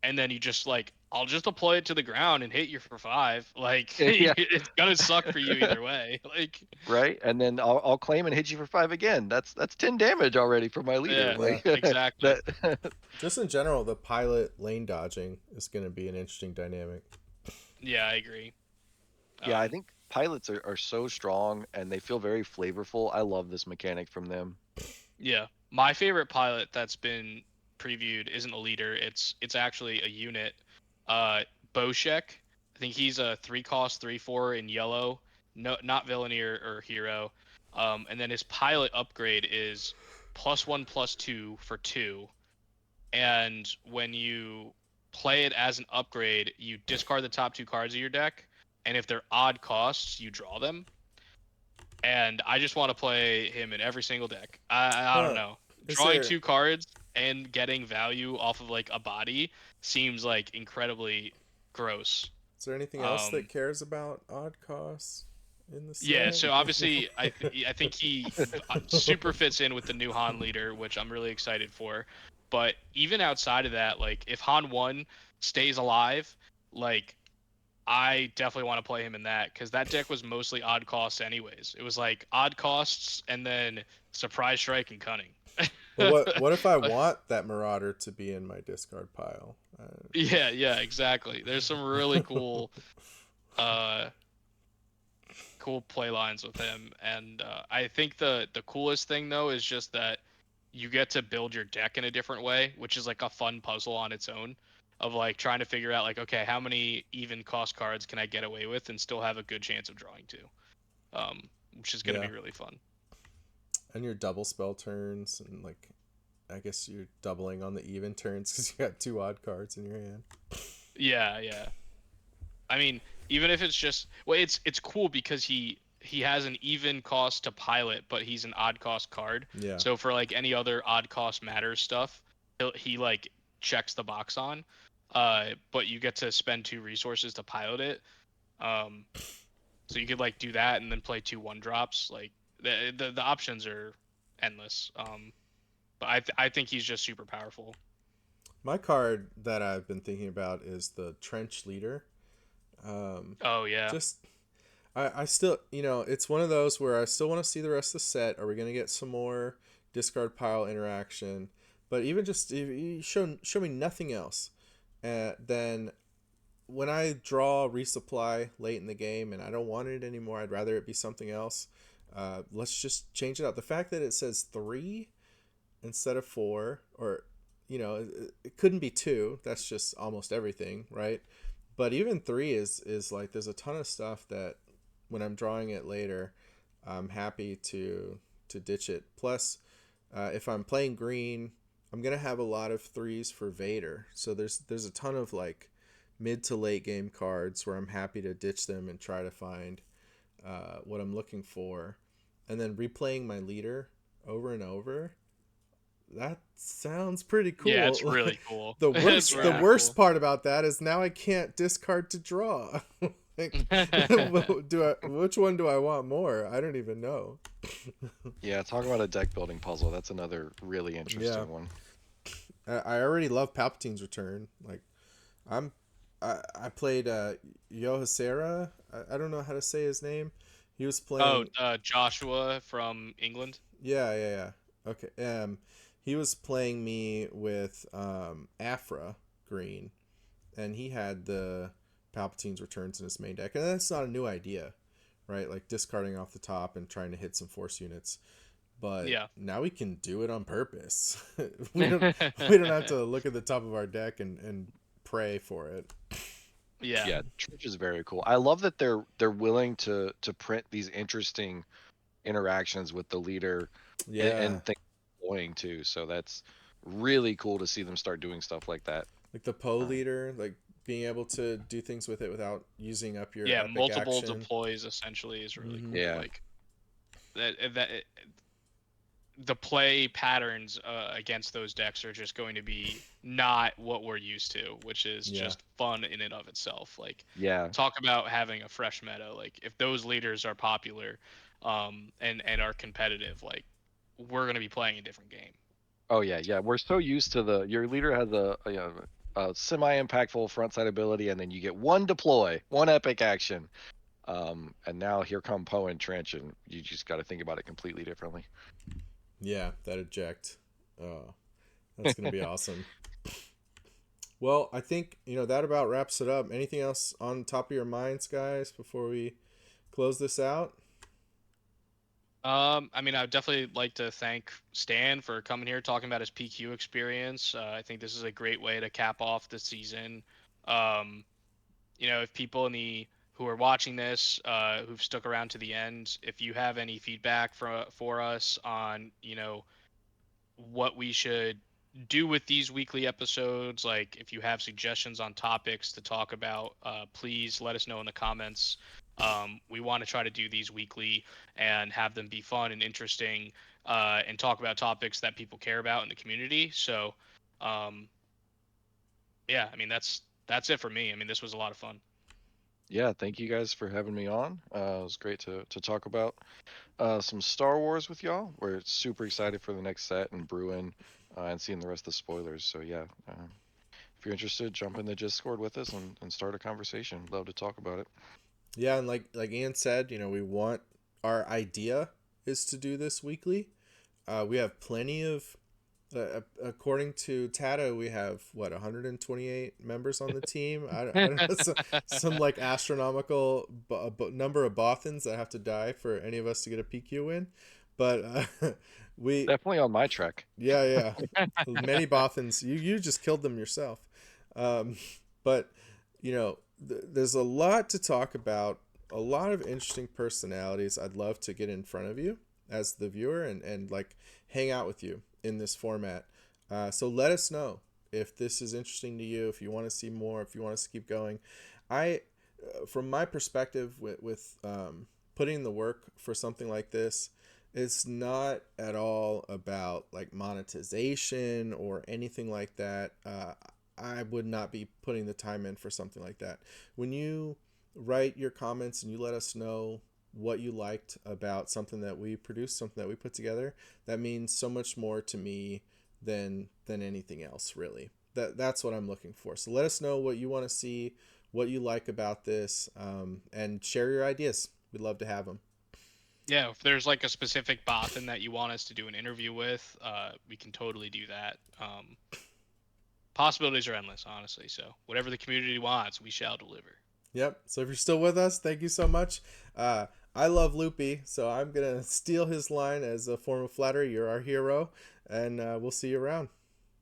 Speaker 2: And then you just like, I'll just deploy it to the ground and hit you for 5. Like
Speaker 3: Yeah.
Speaker 2: it's gonna suck for you either way. Like
Speaker 3: Right? And then I'll claim and hit you for 5 again. That's 10 damage already from my leader.
Speaker 2: yeah,
Speaker 1: Yeah.
Speaker 3: Like
Speaker 2: exactly.
Speaker 3: that
Speaker 1: Just in general, the pilot lane dodging is going to be an interesting dynamic.
Speaker 2: Yeah, I agree.
Speaker 3: Yeah, I
Speaker 2: Um,
Speaker 3: think pilots are so strong and they feel very flavorful. I love this mechanic from them.
Speaker 2: yeah, my favorite pilot that's been previewed isn't a leader. It's actually a unit. Boshek. I think he's a 3 cost 3/4 in yellow. No, not villainy or hero. And then his pilot upgrade is +1/+2 for 2. And when you play it as an upgrade, you discard the top 2 cards of your deck, and if they're odd costs, you draw them. And I just want to play him in every single deck. I don't
Speaker 1: Huh.
Speaker 2: know.
Speaker 1: Is
Speaker 2: Drawing
Speaker 1: there
Speaker 2: 2 cards and getting value off of like a body seems like incredibly gross.
Speaker 1: is there anything else that
Speaker 2: Um,
Speaker 1: cares about odd costs in the
Speaker 2: yeah,
Speaker 1: set?
Speaker 2: so obviously I think he super fits in with the new Han leader, which I'm really excited for. But even outside of that, like if Han 1 stays alive, like I definitely want to play him in that because that deck was mostly odd costs anyways. It was like odd costs and then surprise strike and cunning.
Speaker 1: But what if I want that Marauder to be in my discard pile?
Speaker 2: Yeah, yeah, exactly. There's some really uh cool play lines with him, and I think the coolest thing though is just that you get to build your deck in a different way, which is like a fun puzzle on its own of like trying to figure out like, okay, how many even cost cards can I get away with and still have a good chance of drawing two, which is going to
Speaker 1: Yeah,
Speaker 2: be really fun.
Speaker 1: and your double spell turns, and like I guess you're doubling on the even turns because you got 2 odd cards in your hand.
Speaker 2: Yeah, yeah. I mean, even if it's just well, it's cool because he has an even cost to pilot, but he's an odd cost card.
Speaker 1: Yeah,
Speaker 2: So for like any other odd cost matters stuff, he like checks the box on. But you get to spend 2 resources to pilot it. Um, so you could like do that and then play 2/1 drops. Like the options are endless. But I think he's just super powerful.
Speaker 1: my card that I've been thinking about is the Trench Leader.
Speaker 2: Oh yeah.
Speaker 1: Just I still, it's one of those where I still want to see the rest of the set. Are we going to get some more discard pile interaction? But even just if you show me nothing else, then when I draw resupply late in the game and I don't want it anymore, I'd rather it be something else. Let's just change it out. The fact that it says 3 instead of 4, or it couldn't be 2. That's just almost everything, right? But even 3 is like there's a ton of stuff that when I'm drawing it later, I'm happy to ditch it. Plus, if I'm playing green, I'm gonna have a lot of 3s for Vader. So there's a ton of like mid to late game cards where I'm happy to ditch them and try to find what I'm looking for, and then replaying my leader over and over. That sounds pretty
Speaker 2: Yeah, it's
Speaker 1: cool.
Speaker 2: really cool.
Speaker 1: the
Speaker 2: It's
Speaker 1: worst the
Speaker 2: really
Speaker 3: Yeah.
Speaker 1: worst part about that is now I can't discard to draw. Like,
Speaker 2: cool.
Speaker 1: which one do I want more? I don't even know.
Speaker 3: Yeah, talk about a deck building puzzle. That's another really
Speaker 1: Yeah,
Speaker 3: interesting one.
Speaker 1: I already love Palpatine's return. Like I'm I played Yohasera. I don't know how to say his name. He was
Speaker 2: Oh,
Speaker 1: playing.
Speaker 2: Joshua from England.
Speaker 1: Yeah. Okay. He was playing me with Afra Green, and he had the Palpatine's returns in his main deck, and that's not a new idea, right? Like discarding off the top and trying to hit some force units. But
Speaker 2: Yeah.
Speaker 1: now we can do it on purpose. we don't have to look at the top of our deck and pray for it.
Speaker 2: Yeah.
Speaker 3: Yeah, Trench is very cool. I love that they're willing to print these interesting interactions with the leader
Speaker 1: Yeah.
Speaker 3: and things going too. So that's really cool to see them start doing stuff like that.
Speaker 1: Like the Poe leader, like being able to do things with it without using up your
Speaker 2: Yeah,
Speaker 1: epic
Speaker 2: multiple
Speaker 1: action.
Speaker 2: deploys essentially is really cool.
Speaker 3: Yeah.
Speaker 2: Like that the play patterns against those decks are just going to be not what we're used to, which is just fun in and of itself. Like,
Speaker 3: Yeah.
Speaker 2: talk about having a fresh meta. Like, if those leaders are popular, and are competitive, like, we're gonna be playing a different game.
Speaker 3: Oh yeah, yeah. We're so used to your leader has a semi-impactful frontside ability, and then you get one deploy, one epic action. And now here come Poe and Trench, and you just got to think about it completely differently.
Speaker 1: Yeah, that eject. Oh, that's gonna be awesome. Well, I think that about wraps it up. Anything else on top of your minds, guys, before we close this out?
Speaker 2: I mean, I would definitely like to thank Stan for coming here, talking about his PQ experience. I think this is a great way to cap off the season. If people who are watching this, who've stuck around to the end, if you have any feedback for us on, what we should do with these weekly episodes, like if you have suggestions on topics to talk about, please let us know in the comments. We want to try to do these weekly and have them be fun and interesting, and talk about topics that people care about in the community. So, yeah, I mean, that's it for me. I mean, this was a lot of fun.
Speaker 3: Yeah, thank you guys for having me on. It was great to talk about some Star Wars with y'all. We're super excited for the next set and brewing and seeing the rest of the spoilers. So yeah, if you're interested, jump in the Discord with us and start a conversation. Love to talk about it.
Speaker 1: Yeah, and like Ian said, we want, our idea is to do this weekly. We have plenty of, according to Tata, we have 128 members on the team. I don't know, some like astronomical number of Bothans that have to die for any of us to get a PQ win, but we
Speaker 3: Definitely on my track.
Speaker 1: yeah many Bothans. You just killed them yourself, but there's a lot to talk about. A lot of interesting personalities. I'd love to get in front of you as the viewer and like hang out with you in this format. So let us know if this is interesting to you, if you want to see more, if you want us to keep going. From my perspective with putting in the work for something like this, it's not at all about like monetization or anything like that. I would not be putting the time in for something like that. When you write your comments and you let us know what you liked about something that we produced, something that we put together, that means so much more to me than anything else, really. That's what I'm looking for. So let us know what you want to see, what you like about this, and share your ideas. We'd love to have them.
Speaker 2: Yeah, if there's like a specific Bothan that you want us to do an interview with, we can totally do that. Possibilities are endless, honestly. So whatever the community wants, we shall deliver.
Speaker 1: Yep. So if you're still with us, thank you so much. I love Loopy, so I'm going to steal his line as a form of flattery. You're our hero, and we'll see you around.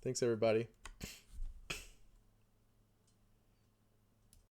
Speaker 1: Thanks, everybody.